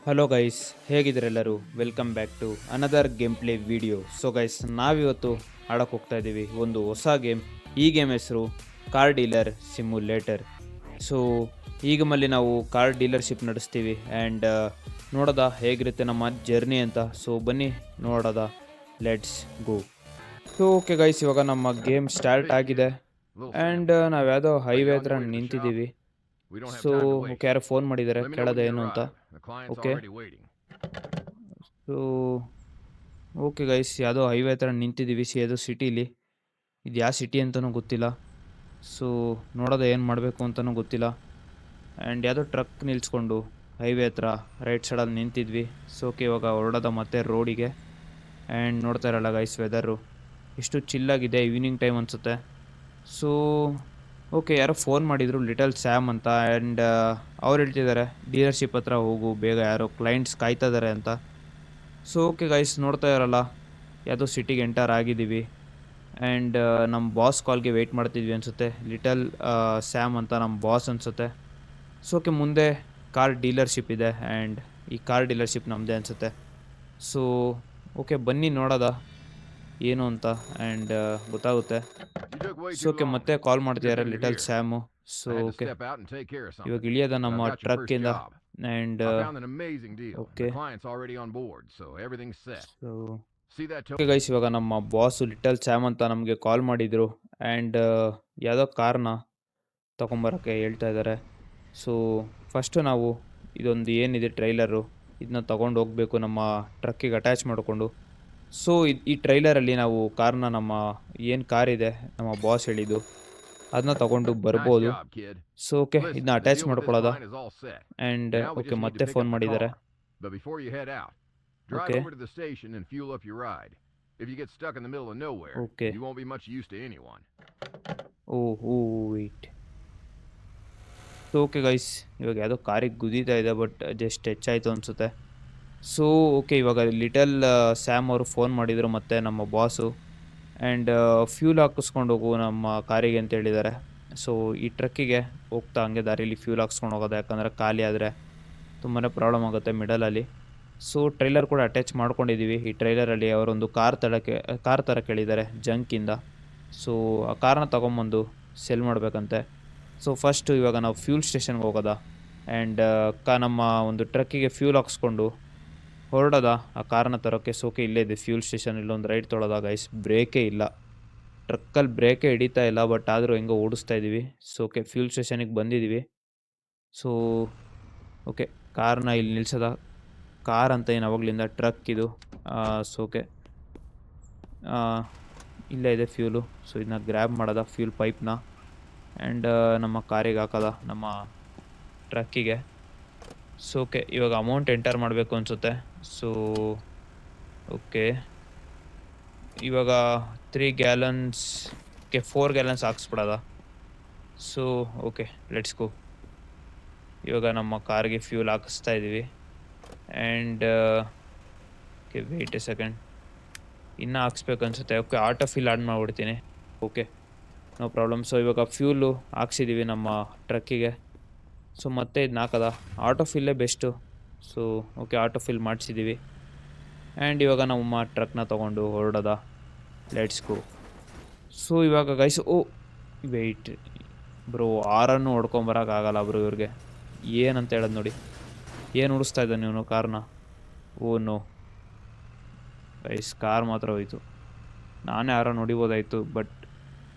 Hello guys, ಹೇಗಿದ್ದೀರೆಲ್ಲರೂ? Welcome back to another game play video. So guys, ನಾವಿವತ್ತು ಆಡೋಕೆ ಹೋಗ್ತಾ ಇದ್ದೀವಿ ಒಂದು ಹೊಸ ಗೇಮ್. ಈ ಗೇಮ್ ಹೆಸರು ಕಾರ್ ಡೀಲರ್ ಸಿಮ್ಯುಲೇಟರ್. ಸೊ ಈ ಗೇಮಲ್ಲಿ ನಾವು ಕಾರ್ ಡೀಲರ್ಶಿಪ್ ನಡೆಸ್ತೀವಿ ಆ್ಯಂಡ್ ನೋಡೋದ ಹೇಗಿರುತ್ತೆ ನಮ್ಮ ಜರ್ನಿ ಅಂತ. ಸೊ ಬನ್ನಿ ನೋಡೋದ, let's go. So okay guys, ಇವಾಗ ನಮ್ಮ ಗೇಮ್ ಸ್ಟಾರ್ಟ್ ಆಗಿದೆ ಆ್ಯಂಡ್ ನಾವು ಯಾವುದೋ ಹೈವೇ ಹತ್ರ ನಿಂತಿದ್ದೀವಿ. ಸೊ ಓಕೆ, ಯಾರೋ ಫೋನ್ ಮಾಡಿದ್ದಾರೆ, ಕೇಳೋದ ಏನು ಅಂತ. ಓಕೆ ಸೊ ಓಕೆ ಗೈಸ್, ಯಾವುದೋ ಹೈವೇ ಹತ್ರ ನಿಂತಿದ್ದೀವಿ. ಯಾವುದೋ ಸಿಟಿಲಿ, ಇದು ಯಾವ ಸಿಟಿ ಅಂತಲೂ ಗೊತ್ತಿಲ್ಲ. ಸೊ ನೋಡೋದ ಏನು ಮಾಡಬೇಕು ಅಂತಲೂ ಗೊತ್ತಿಲ್ಲ. ಆ್ಯಂಡ್ ಯಾವುದೋ ಟ್ರಕ್ ನಿಲ್ಲಿಸ್ಕೊಂಡು ಹೈವೇ ಹತ್ರ ರೈಟ್ ಸೈಡಲ್ಲಿ ನಿಂತಿದ್ವಿ. ಸೊ ಓಕೆ, ಇವಾಗ ಹೊರಡೋದ ಮತ್ತೆ ರೋಡಿಗೆ. ಆ್ಯಂಡ್ ನೋಡ್ತಾ ಇರಲ್ಲ ಗೈಸ್, ವೆದರು ಎಷ್ಟು ಚಿಲ್ಲಾಗಿದೆ, ಈವ್ನಿಂಗ್ ಟೈಮ್ ಅನಿಸುತ್ತೆ. ಸೊ ಓಕೆ, ಯಾರೋ ಫೋನ್ ಮಾಡಿದರು, ಲಿಟಲ್ ಸ್ಯಾಮ್ ಅಂತ. ಆ್ಯಂಡ್ ಅವ್ರು ಹೇಳ್ತಿದ್ದಾರೆ ಡೀಲರ್ಶಿಪ್ ಹತ್ರ ಹೋಗು ಬೇಗ, ಯಾರೋ ಕ್ಲೈಂಟ್ಸ್ ಕಾಯ್ತಾ ಇದ್ದಾರೆ ಅಂತ. ಸೊ ಓಕೆ ಗೈಸ್, ನೋಡ್ತಾ ಇರಲ್ಲ ಯಾವುದೋ ಸಿಟಿಗೆ ಎಂಟರ್ ಆಗಿದ್ದೀವಿ. ಆ್ಯಂಡ್ ನಮ್ಮ ಬಾಸ್ ಕಾಲ್ಗೆ ವೆಯ್ಟ್ ಮಾಡ್ತಿದ್ವಿ ಅನಿಸುತ್ತೆ. ಲಿಟಲ್ ಸ್ಯಾಮ್ ಅಂತ ನಮ್ಮ ಬಾಸ್ ಅನಿಸುತ್ತೆ. ಸೊ ಓಕೆ, ಮುಂದೆ ಕಾರ್ ಡೀಲರ್ಶಿಪ್ ಇದೆ ಆ್ಯಂಡ್ ಈ ಕಾರ್ ಡೀಲರ್ಶಿಪ್ ನಮ್ಮದೇ ಅನಿಸುತ್ತೆ. ಸೊ ಓಕೆ, ಬನ್ನಿ ನೋಡೋದ ಏನು ಅಂತ ಆ್ಯಂಡ್ ಗೊತ್ತಾಗುತ್ತೆ. ಸೊ ಓಕೆ, ಮತ್ತೆ ಕಾಲ್ ಮಾಡ್ತಿದ್ದಾರೆ ಲಿಟಲ್ ಸ್ಯಾಮು. ಸೊ ಓಕೆ, ಇವಾಗ ಇಳಿಯೋದ ನಮ್ಮ ಟ್ರಕ್ಕಿಂದ. And okay so okay guys, ಇವಾಗ ನಮ್ಮ ಬಾಸು ಲಿಟಲ್ ಸ್ಯಾಮ್ ಅಂತ ನಮಗೆ ಕಾಲ್ ಮಾಡಿದರು ಆ್ಯಂಡ್ ಯಾವುದೋ ಕಾರ್ನ ತೊಗೊಂಬರೋಕ್ಕೆ ಹೇಳ್ತಾ ಇದ್ದಾರೆ. ಸೊ ಫಸ್ಟು ನಾವು ಇದೊಂದು ಏನಿದೆ ಟ್ರೈಲರು, ಇದನ್ನ ತೊಗೊಂಡು ಹೋಗಬೇಕು ನಮ್ಮ ಟ್ರಕ್ಕಿಗೆ ಅಟ್ಯಾಚ್ ಮಾಡಿಕೊಂಡು. ಸೊ ಈ ಟ್ರೈಲರಲ್ಲಿ ನಾವು ಕಾರ್ನ, ನಮ್ಮ ಏನು ಕಾರಿದೆ ನಮ್ಮ ಬಾಸ್ ಹೇಳಿದ್ದು, ಅದನ್ನ ತೊಗೊಂಡು ಬರ್ಬೋದು. ಸೊ ಓಕೆ, ಇದನ್ನ ಅಟ್ಯಾಚ್ ಮಾಡ್ಕೊಳ್ಳೋದ. ಆ್ಯಂಡ್ ಓಕೆ, ಮತ್ತೆ ಫೋನ್ ಮಾಡಿದ್ದಾರೆ. ಓಕೆ ಓಕೆ ಓ ವೆಯ್ಟ್. ಸೊ ಓಕೆ ಗೈಸ್, ಇವಾಗ ಯಾವುದೋ ಕಾರಿಗೆ ಗುದೀತಾ ಇದೆ, ಬಟ್ ಜಸ್ಟ್ ಟಚ್ ಆಯಿತು ಅನಿಸುತ್ತೆ. ಸೊ ಓಕೆ, ಇವಾಗ ಲಿಟಲ್ ಸ್ಯಾಮ್ ಅವರು ಫೋನ್ ಮಾಡಿದರು ಮತ್ತೆ ನಮ್ಮ ಬಾಸು. ಆ್ಯಂಡ್ ಫ್ಯೂಲ್ ಹಾಕಿಸ್ಕೊಂಡು ಹೋಗು ನಮ್ಮ ಕಾರಿಗೆ ಅಂತ ಹೇಳಿದ್ದಾರೆ. ಸೊ ಈ ಟ್ರಕ್ಕಿಗೆ ಹೋಗ್ತಾ ಹಂಗೆ ದಾರಿಯಲ್ಲಿ ಫ್ಯೂಲ್ ಹಾಕ್ಸ್ಕೊಂಡು ಹೋಗೋದು, ಯಾಕಂದರೆ ಖಾಲಿ ಆದರೆ ತುಂಬಾ ಪ್ರಾಬ್ಲಮ್ ಆಗುತ್ತೆ ಮಿಡಲಲ್ಲಿ. ಸೊ ಟ್ರೈಲರ್ ಕೂಡ ಅಟ್ಯಾಚ್ ಮಾಡ್ಕೊಂಡಿದ್ದೀವಿ. ಈ ಟ್ರೈಲರಲ್ಲಿ ಅವರೊಂದು ಕಾರ್ ಥರ ಕೇಳಿದ್ದಾರೆ ಜಂಕಿಂದ. ಸೊ ಆ ಕಾರ್ನ ತೊಗೊಂಬಂದು ಸೆಲ್ ಮಾಡಬೇಕಂತೆ. ಸೊ ಫಸ್ಟು ಇವಾಗ ನಾವು ಫ್ಯೂಲ್ ಸ್ಟೇಷನ್ಗೆ ಹೋಗೋದ ಆ್ಯಂಡ್ ನಮ್ಮ ಒಂದು ಟ್ರಕ್ಕಿಗೆ ಫ್ಯೂಲ್ ಹಾಕ್ಸ್ಕೊಂಡು ಹೊರಡೋದ ಆ ಕಾರ್ನ ತರೋಕ್ಕೆ. ಸೋಕೆ ಇಲ್ಲೇ ಇದೆ ಫ್ಯೂಲ್ ಸ್ಟೇಷನ್. ಇಲ್ಲೊಂದು ರೈಟ್ ತೊಳೋದ ಗೈಸ್, ಬ್ರೇಕೇ ಇಲ್ಲ, ಟ್ರಕ್ಕಲ್ಲಿ ಬ್ರೇಕೇ ಹಿಡಿತಾ ಇಲ್ಲ, ಬಟ್ ಆದರೂ ಹೆಂಗೋ ಓಡಿಸ್ತಾ ಇದ್ದೀವಿ. ಸೊ ಓಕೆ, ಫ್ಯೂಲ್ ಸ್ಟೇಷನಿಗೆ ಬಂದಿದ್ದೀವಿ. ಸೊ ಓಕೆ, ಕಾರ್ನ ಇಲ್ಲಿ ನಿಲ್ಸೋದ. ಕಾರ್ ಅಂತ ಏನು ಅವಾಗಲಿಂದ ಟ್ರಕ್ ಇದು. ಸೊ ಓಕೆ, ಇಲ್ಲೇ ಇದೆ ಫ್ಯೂಲು. ಸೊ ಇದನ್ನ ಗ್ರ್ಯಾಬ್ ಮಾಡೋದ ಫ್ಯೂಲ್ ಪೈಪ್ನ ಆ್ಯಂಡ್ ನಮ್ಮ ಕಾರಿಗೆ ಹಾಕೋದ, ನಮ್ಮ ಟ್ರಕ್ಕಿಗೆ. ಸೊ ಓಕೆ, ಇವಾಗ ಅಮೌಂಟ್ ಎಂಟರ್ ಮಾಡಬೇಕು ಅನಿಸುತ್ತೆ. ಸೊ ಓಕೆ, ಇವಾಗ 3 ಗ್ಯಾಲನ್ಸ್ಗೆ 4 ಗ್ಯಾಲನ್ಸ್ ಹಾಕ್ಸ್ಬಿಡೋದ. So okay, let's go. ಇವಾಗ ನಮ್ಮ ಕಾರ್ಗೆ ಫ್ಯೂಲ್ ಹಾಕಿಸ್ತಾ ಇದ್ದೀವಿ. And okay, wait a second, ಇನ್ನೂ ಹಾಕ್ಸ್ಬೇಕು ಅನಿಸುತ್ತೆ. ಓಕೆ, ಆಟೋ ಫಿಲ್ ಆನ್ ಮಾಡಿಬಿಡ್ತೀನಿ. Okay, no problem. ಸೊ ಇವಾಗ ಫ್ಯೂಲು ಹಾಕ್ಸಿದ್ದೀವಿ ನಮ್ಮ ಟ್ರಕ್ಕಿಗೆ. ಸೊ ಮತ್ತೆ ಇದನ್ನ ಹಾಕೋದ, ಆಟೋ ಫಿಲ್ಲೇ best. So okay, auto fill ಮಾಡಿಸಿದ್ದೀವಿ. ಆ್ಯಂಡ್ ಇವಾಗ ನಮ್ಮ ಟ್ರಕ್ನ ತೊಗೊಂಡು ಹೊರಡೋದ, ಲೆಟ್ಸ್ ಗೋ. ಸೊ ಇವಾಗ ಗೈಸ್, ವೆಯ್ಟ್ ಬ್ರೋ, ಆರನ್ನು ಹೊಡ್ಕೊಂಬರೋಕ್ಕಾಗಲ್ಲ ಬ್ರೋ ಇವ್ರಿಗೆ. ಏನಂತ ಹೇಳೋದು ನೋಡಿ, ಏನು ಉಡಿಸ್ತಾ ಇದ್ದಾನೆ ಇವನು ಕಾರ್ನ. ನೋ ಗೈಸ್, ಕಾರ್ ಮಾತ್ರ ಹೋಯಿತು. ನಾನೇ ಯಾರೋ ನೋಡಿಬೋದಾಯಿತು, ಬಟ್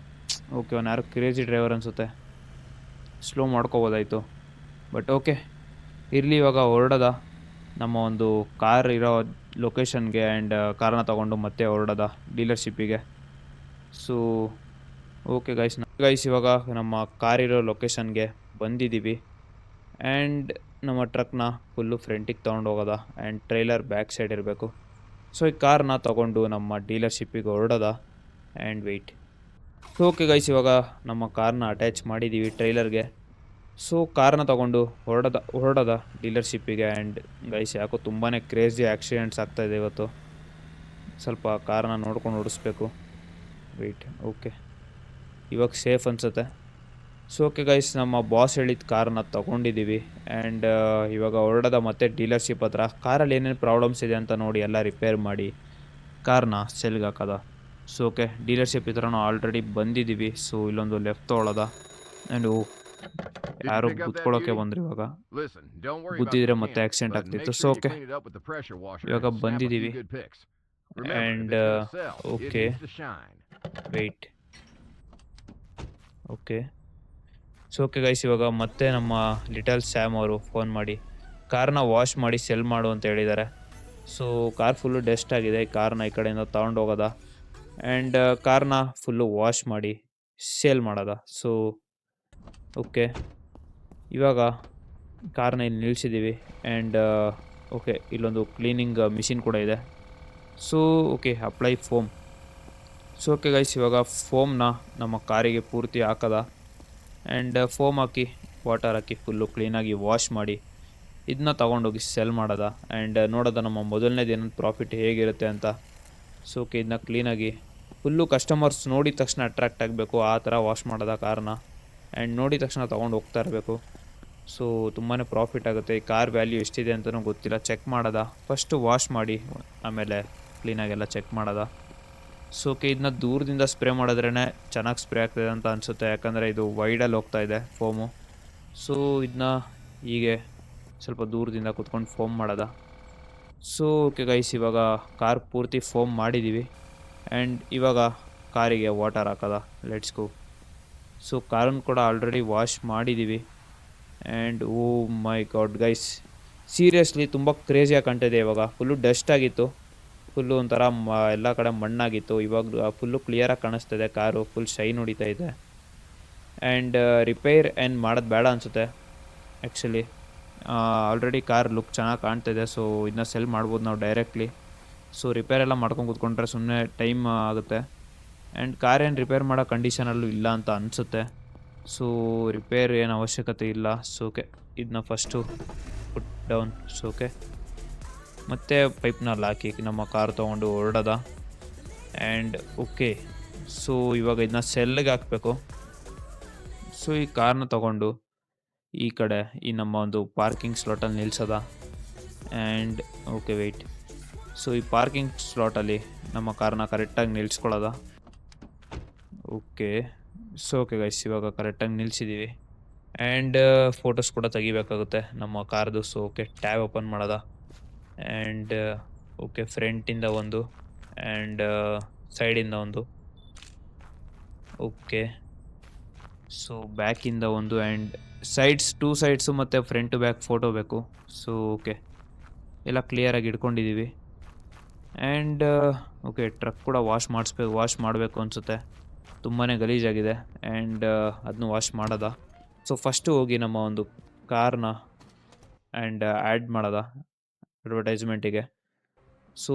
ಓಕೆ, ಅವ್ನು ಯಾರು ಕ್ರೇಜಿ ಡ್ರೈವರ್ ಅನಿಸುತ್ತೆ, ಸ್ಲೋ ಮಾಡ್ಕೋಬೋದಾಯಿತು. ಬಟ್ ಓಕೆ ಇರಲಿ, ಇವಾಗ ಹೊರಡೋದ ನಮ್ಮ ಒಂದು ಕಾರ್ ಇರೋ ಲೊಕೇಶನ್ಗೆ. ಆ್ಯಂಡ್ ಕಾರ್ನ ತೊಗೊಂಡು ಮತ್ತೆ ಹೊರಡೋದ ಡೀಲರ್ಶಿಪ್ಪಿಗೆ. ಸೊ ಓಕೆ ಗೈಸ್, ಇವಾಗ ನಮ್ಮ ಕಾರಿರೋ ಲೊಕೇಶನ್ಗೆ ಬಂದಿದ್ದೀವಿ. ಆ್ಯಂಡ್ ನಮ್ಮ ಟ್ರಕ್ನ ಫುಲ್ಲು ಫ್ರಂಟಿಗೆ ತೊಗೊಂಡು ಹೋಗೋದ ಆ್ಯಂಡ್ ಟ್ರೈಲರ್ ಬ್ಯಾಕ್ ಸೈಡ್ ಇರಬೇಕು. ಸೊ ಈ ಕಾರ್ನ ತೊಗೊಂಡು ನಮ್ಮ ಡೀಲರ್ಶಿಪ್ಪಿಗೆ ಹೊರಡೋದ. And wait. So okay guys, ಇವಾಗ ನಮ್ಮ ಕಾರ್ನ ಅಟ್ಯಾಚ್ ಮಾಡಿದ್ದೀವಿ ಟ್ರೈಲರ್ಗೆ. ಸೊ ಕಾರ್ನ ತೊಗೊಂಡು ಹೊರಡೋದ ಡೀಲರ್ಶಿಪ್ಪಿಗೆ. ಆ್ಯಂಡ್ ಗೈಸ್, ಯಾಕೋ ತುಂಬಾ ಕ್ರೇಜಿ ಆಕ್ಸಿಡೆಂಟ್ಸ್ ಆಗ್ತಾಯಿದೆ ಇವತ್ತು. ಸ್ವಲ್ಪ ಕಾರ್ನ ನೋಡ್ಕೊಂಡು ಓಡಿಸ್ಬೇಕು. ವೆಯ್ಟ್. ಓಕೆ, ಇವಾಗ ಸೇಫ್ ಅನಿಸುತ್ತೆ. ಸೊ ಓಕೆ ಗೈಸ್, ನಮ್ಮ ಬಾಸ್ ಹೇಳಿದ ಕಾರನ್ನ ತೊಗೊಂಡಿದ್ದೀವಿ. ಆ್ಯಂಡ್ ಇವಾಗ ಹೊರಡೋದ ಮತ್ತೆ ಡೀಲರ್ಶಿಪ್ ಹತ್ರ ಕಾರಲ್ಲಿ ಏನೇನು ಪ್ರಾಬ್ಲಮ್ಸ್ ಇದೆ ಅಂತ ನೋಡಿ ಎಲ್ಲ ರಿಪೇರ್ ಮಾಡಿ ಕಾರ್ನ ಸೆಲ್ಗೆ ಹಾಕೋದ. ಸೊ ಓಕೆ, ಡೀಲರ್ಶಿಪ್ ಹತ್ರ ನಾವು ಆಲ್ರೆಡಿ ಬಂದಿದ್ದೀವಿ. ಸೊ ಇಲ್ಲೊಂದು ಲೆಫ್ಟ್ ತೊಗೊಳೋದ. ಆ್ಯಂಡ್ ಯಾರೋ ಗುದ್ಕೊಳ್ಳೋಕೆ ಬಂದ್ರು. ಇವಾಗ ಗುದ್ದಿದ್ರೆ ಮತ್ತೆ ಆಕ್ಸಿಡೆಂಟ್ ಆಗ್ತಿತ್ತು. ಸೊ ಓಕೆ, ಇವಾಗ ಬಂದಿದ್ದೀವಿ. And okay wait. Okay, so okay guys, ಇವಾಗ ಮತ್ತೆ ನಮ್ಮ ಲಿಟಲ್ ಸ್ಯಾಮ್ ಅವರು ಫೋನ್ ಮಾಡಿ ಕಾರ್ನ ವಾಶ್ ಮಾಡಿ ಸೆಲ್ ಮಾಡು ಅಂತ ಹೇಳಿದ್ದಾರೆ. ಸೊ ಕಾರ್ ಫುಲ್ಲು ಡಸ್ಟ್ ಆಗಿದೆ, ಕಾರ್ನ ಈ ಕಡೆಯಿಂದ ತೊಗೊಂಡು ಹೋಗೋದ. ಆ್ಯಂಡ್ ಕಾರ್ನ ಫುಲ್ಲು ವಾಶ್ ಮಾಡಿ ಸೇಲ್ ಮಾಡೋದ. ಸೊ ಓಕೆ, ಇವಾಗ ಕಾರ್ನ ಇಲ್ಲಿ ನಿಲ್ಲಿಸಿದ್ದೀವಿ. ಆ್ಯಂಡ್ ಓಕೆ, ಇಲ್ಲೊಂದು ಕ್ಲೀನಿಂಗ್ ಮಿಷಿನ್ ಕೂಡ ಇದೆ. So okay, apply foam. So okay guys, ಇವಾಗ ಫೋಮ್ನ ನಮ್ಮ ಕಾರಿಗೆ ಪೂರ್ತಿ ಹಾಕದ. And foam hockey water hockey full ಕ್ಲೀನಾಗಿ ವಾಶ್ ಮಾಡಿ ಇದನ್ನ ತೊಗೊಂಡೋಗಿ ಸೆಲ್ ಮಾಡೋದ. ಆ್ಯಂಡ್ ನೋಡೋದ ನಮ್ಮ ಮೊದಲನೇದು ಏನಂತ ಪ್ರಾಫಿಟ್ ಹೇಗಿರುತ್ತೆ ಅಂತ. ಸೊ ಓಕೆ, ಇದನ್ನ ಕ್ಲೀನಾಗಿ ಫುಲ್ಲು ಕಸ್ಟಮರ್ಸ್ ನೋಡಿದ ತಕ್ಷಣ ಅಟ್ರ್ಯಾಕ್ಟ್ ಆಗಬೇಕು, ಆ ಥರ ವಾಶ್ ಮಾಡೋದ ಕಾರ್ನ. ಆ್ಯಂಡ್ ನೋಡಿದ ತಕ್ಷಣ ತೊಗೊಂಡು ಹೋಗ್ತಾ ಇರಬೇಕು. ಸೊ ತುಂಬಾ ಪ್ರಾಫಿಟ್ ಆಗುತ್ತೆ. ಈ ಕಾರ್ ವ್ಯಾಲ್ಯೂ ಎಷ್ಟಿದೆ ಅಂತಲೂ ಗೊತ್ತಿಲ್ಲ, ಚೆಕ್ ಮಾಡೋದ. ಫಸ್ಟು ವಾಶ್ ಮಾಡಿ ಆಮೇಲೆ ಕ್ಲೀನಾಗೆಲ್ಲ ಚೆಕ್ ಮಾಡೋದ. ಸೊ ಓಕೆ, ಇದನ್ನ ದೂರದಿಂದ ಸ್ಪ್ರೇ ಮಾಡಿದ್ರೇ ಚೆನ್ನಾಗಿ ಸ್ಪ್ರೇ ಆಗ್ತಾಯಿದೆ ಅಂತ ಅನಿಸುತ್ತೆ, ಯಾಕಂದರೆ ಇದು ವೈಡಲ್ಲಿ ಹೋಗ್ತಾ ಇದೆ ಫೋಮು. ಸೊ ಇದನ್ನ ಹೀಗೆ ಸ್ವಲ್ಪ ದೂರದಿಂದ ಕುತ್ಕೊಂಡು ಫೋಮ್ ಮಾಡೋದ. ಸೊ ಓಕೆ ಗೈಸ್, ಇವಾಗ ಕಾರ್ ಪೂರ್ತಿ ಫೋಮ್ ಮಾಡಿದ್ದೀವಿ. ಆ್ಯಂಡ್ ಇವಾಗ ಕಾರಿಗೆ ವಾಟರ್ ಹಾಕೋದ. Let's go. ಸೊ ಕಾರನ್ನು ಕೂಡ ಆಲ್ರೆಡಿ ವಾಶ್ ಮಾಡಿದ್ದೀವಿ. And oh my god guys, seriously ತುಂಬ ಕ್ರೇಜಿಯಾಗಿ ಕಾಣ್ತಿದೆ. ಇವಾಗ ಫುಲ್ಲು ಡಸ್ಟ್ ಆಗಿತ್ತು, ಫುಲ್ಲು ಒಂಥರ ಎಲ್ಲ ಕಡೆ ಮಣ್ಣಾಗಿತ್ತು. ಇವಾಗ ಫುಲ್ಲು ಕ್ಲಿಯರಾಗಿ ಕಾಣಿಸ್ತಿದೆ, ಕಾರು ಫುಲ್ ಶೈನ್ ಹೊಡಿತಾ ಇದೆ. ಆ್ಯಂಡ್ ರಿಪೇರ್ ಏನು ಮಾಡೋದು ಬೇಡ ಅನಿಸುತ್ತೆ ಆ್ಯಕ್ಚುಲಿ. ಆಲ್ರೆಡಿ ಕಾರ್ ಲುಕ್ ಚೆನ್ನಾಗಿ ಕಾಣ್ತಿದೆ. ಸೊ ಇದನ್ನ ಸೆಲ್ ಮಾಡ್ಬೋದು ನಾವು ಡೈರೆಕ್ಟ್ಲಿ. ಸೊ ರಿಪೇರ್ ಎಲ್ಲ ಮಾಡ್ಕೊಂಡು ಕೂತ್ಕೊಂಡ್ರೆ ಸುಮ್ಮನೆ ಟೈಮ್ ಆಗುತ್ತೆ. ಆ್ಯಂಡ್ ಕಾರ್ ಏನು ರಿಪೇರ್ ಮಾಡೋ ಕಂಡೀಷನಲ್ಲೂ ಇಲ್ಲ ಅಂತ ಅನಿಸುತ್ತೆ. ಸೊ ರಿಪೇರ್ ಏನು ಅವಶ್ಯಕತೆ ಇಲ್ಲ. ಸೊ ಓಕೆ, ಇದನ್ನ ಫಸ್ಟು ಪುಟ್ ಡೌನ್. ಸೊ ಓಕೆ, ಮತ್ತು ಪೈಪ್ನಲ್ಲಿ ಹಾಕಿ ನಮ್ಮ ಕಾರ್ ತೊಗೊಂಡು ಹೊರಡೋದ. ಆ್ಯಂಡ್ ಓಕೆ, ಸೊ ಇವಾಗ ಇದನ್ನ ಸೆಲ್ಗೆ ಹಾಕಬೇಕು. ಸೊ ಈ ಕಾರ್ನ ತೊಗೊಂಡು ಈ ಕಡೆ ಈ ನಮ್ಮ ಒಂದು ಪಾರ್ಕಿಂಗ್ ಸ್ಲಾಟಲ್ಲಿ ನಿಲ್ಸೋದ. And okay wait. ಸೊ ಈ ಪಾರ್ಕಿಂಗ್ ಸ್ಲಾಟಲ್ಲಿ ನಮ್ಮ ಕಾರ್ನ ಕರೆಕ್ಟಾಗಿ ನಿಲ್ಸ್ಕೊಳ್ಳೋದ. ಓಕೆ, ಸೊ ಓಕೆ ಗೈಸ್, ಇವಾಗ ಕರೆಕ್ಟಾಗಿ ನಿಲ್ಸಿದ್ದೀವಿ. ಆ್ಯಂಡ್ ಫೋಟೋಸ್ ಕೂಡ ತೆಗಿಬೇಕಾಗುತ್ತೆ ನಮ್ಮ ಕಾರ್ದು. ಸೊ ಓಕೆ, ಟ್ಯಾಬ್ ಓಪನ್ ಮಾಡೋದ. ಆ್ಯಂಡ್ ಓಕೆ, ಫ್ರಂಟಿಂದ ಒಂದು ಆ್ಯಂಡ್ ಸೈಡಿಂದ ಒಂದು. ಓಕೆ, ಸೊ ಬ್ಯಾಕಿಂದ ಒಂದು ಆ್ಯಂಡ್ ಸೈಡ್ಸ್, 2 ಸೈಡ್ಸು ಮತ್ತು ಫ್ರಂಟು ಬ್ಯಾಕ್ ಫೋಟೋ ಬೇಕು. ಸೊ ಓಕೆ, ಎಲ್ಲ ಕ್ಲಿಯರಾಗಿ ಇಟ್ಕೊಂಡಿದ್ದೀವಿ. ಆ್ಯಂಡ್ ಓಕೆ, ಟ್ರಕ್ ಕೂಡ ವಾಶ್ ಮಾಡಬೇಕು ಅನಿಸುತ್ತೆ, ತುಂಬಾ ಗಲೀಜಾಗಿದೆ. ಆ್ಯಂಡ್ ಅದನ್ನು ವಾಶ್ ಮಾಡೋದ. ಸೊ ಫಸ್ಟು ಹೋಗಿ ನಮ್ಮ ಒಂದು ಕಾರ್ನ ಆ್ಯಂಡ್ ಆ್ಯಡ್ ಮಾಡೋದ ಅಡ್ವರ್ಟೈಸ್ಮೆಂಟಿಗೆ. ಸೊ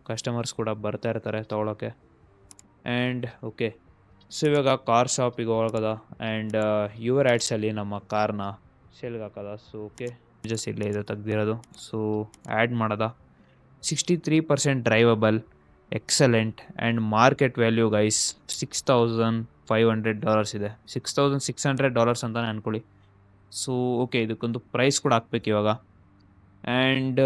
ಕಸ್ಟಮರ್ಸ್ ಕೂಡ ಬರ್ತಾ ಇರ್ತಾರೆ ತೊಗೊಳಕ್ಕೆ. ಆ್ಯಂಡ್ ಓಕೆ, ಸೊ ಇವಾಗ ಕಾರ್ ಶಾಪಿಗೆ ಹೋಗೋದ. ಆ್ಯಂಡ್ ಯುವರ್ ಆ್ಯಡ್ಸಲ್ಲಿ ನಮ್ಮ ಕಾರ್ನ ಸೇಲ್ಗೆ ಹಾಕೋದ. ಸೊ ಓಕೆ, ಜಸ್ಟ್ ಇಲ್ಲೇ ಇದೆ ತೆಗ್ದಿರೋದು. ಸೊ ಆ್ಯಡ್ ಮಾಡೋದ. 63% drivable, excellent. And market value guys $6,500 ಇದೆ. $6,600 ಅಂತಲೇ ಅಂದ್ಕೊಳ್ಳಿ. ಸೊ ಓಕೆ, ಇದಕ್ಕೊಂದು ಪ್ರೈಸ್ ಕೂಡ ಹಾಕ್ಬೇಕು ಇವಾಗ. ಆ್ಯಂಡ್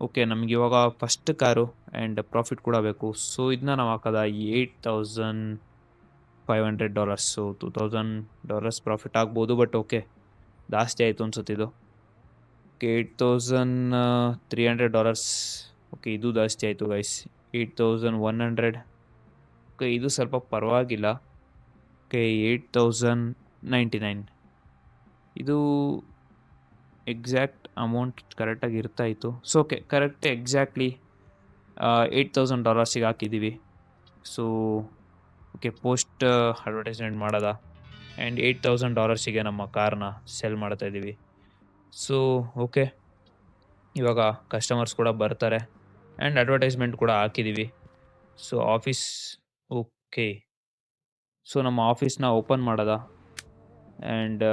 ಓಕೆ, ನಮಗೆ ಇವಾಗ ಫಸ್ಟ್ ಕಾರು ಆ್ಯಂಡ್ ಪ್ರಾಫಿಟ್ ಕೂಡ ಬೇಕು. ಸೊ ಇದನ್ನ ನಾವು ಹಾಕೋದ $8,500. ಸೊ $2,000 ಪ್ರಾಫಿಟ್ ಆಗ್ಬೋದು, ಬಟ್ ಓಕೆ ಜಾಸ್ತಿ ಆಯಿತು ಅನ್ಸುತ್ತಿದ್ದು. ಓಕೆ, $8,300. ಓಕೆ, ಇದು ಜಾಸ್ತಿ ಆಯಿತು ಗೈಸ್. 8,100. ಓಕೆ, ಇದು ಸ್ವಲ್ಪ ಪರವಾಗಿಲ್ಲ. ಓಕೆ, 8,099. ಇದು ಎಕ್ಸಾಕ್ಟ್ ಅಮೌಂಟ್ ಕರೆಕ್ಟಾಗಿ ಇರ್ತಾಯಿತ್ತು. ಸೊ ಓಕೆ, ಕರೆಕ್ಟ್ ಎಕ್ಸಾಕ್ಟ್ಲಿ $8,000 ಹಾಕಿದ್ದೀವಿ. ಸೊ ಓಕೆ, ಪೋಸ್ಟ್ ಅಡ್ವರ್ಟೈಸ್ಮೆಂಟ್ ಮಾಡೋದ. ಆ್ಯಂಡ್ $8,000 ನಮ್ಮ ಕಾರ್ನ ಸೆಲ್ ಮಾಡ್ತಾಯಿದ್ದೀವಿ. ಸೊ ಓಕೆ, ಇವಾಗ ಕಸ್ಟಮರ್ಸ್ ಕೂಡ ಬರ್ತಾರೆ. ಆ್ಯಂಡ್ ಅಡ್ವರ್ಟೈಸ್ಮೆಂಟ್ ಕೂಡ ಹಾಕಿದ್ದೀವಿ. ಸೊ ಆಫೀಸ್ ಓಕೆ, ಸೊ ನಮ್ಮ ಆಫೀಸ್ನ ಓಪನ್ ಮಾಡೋದ. And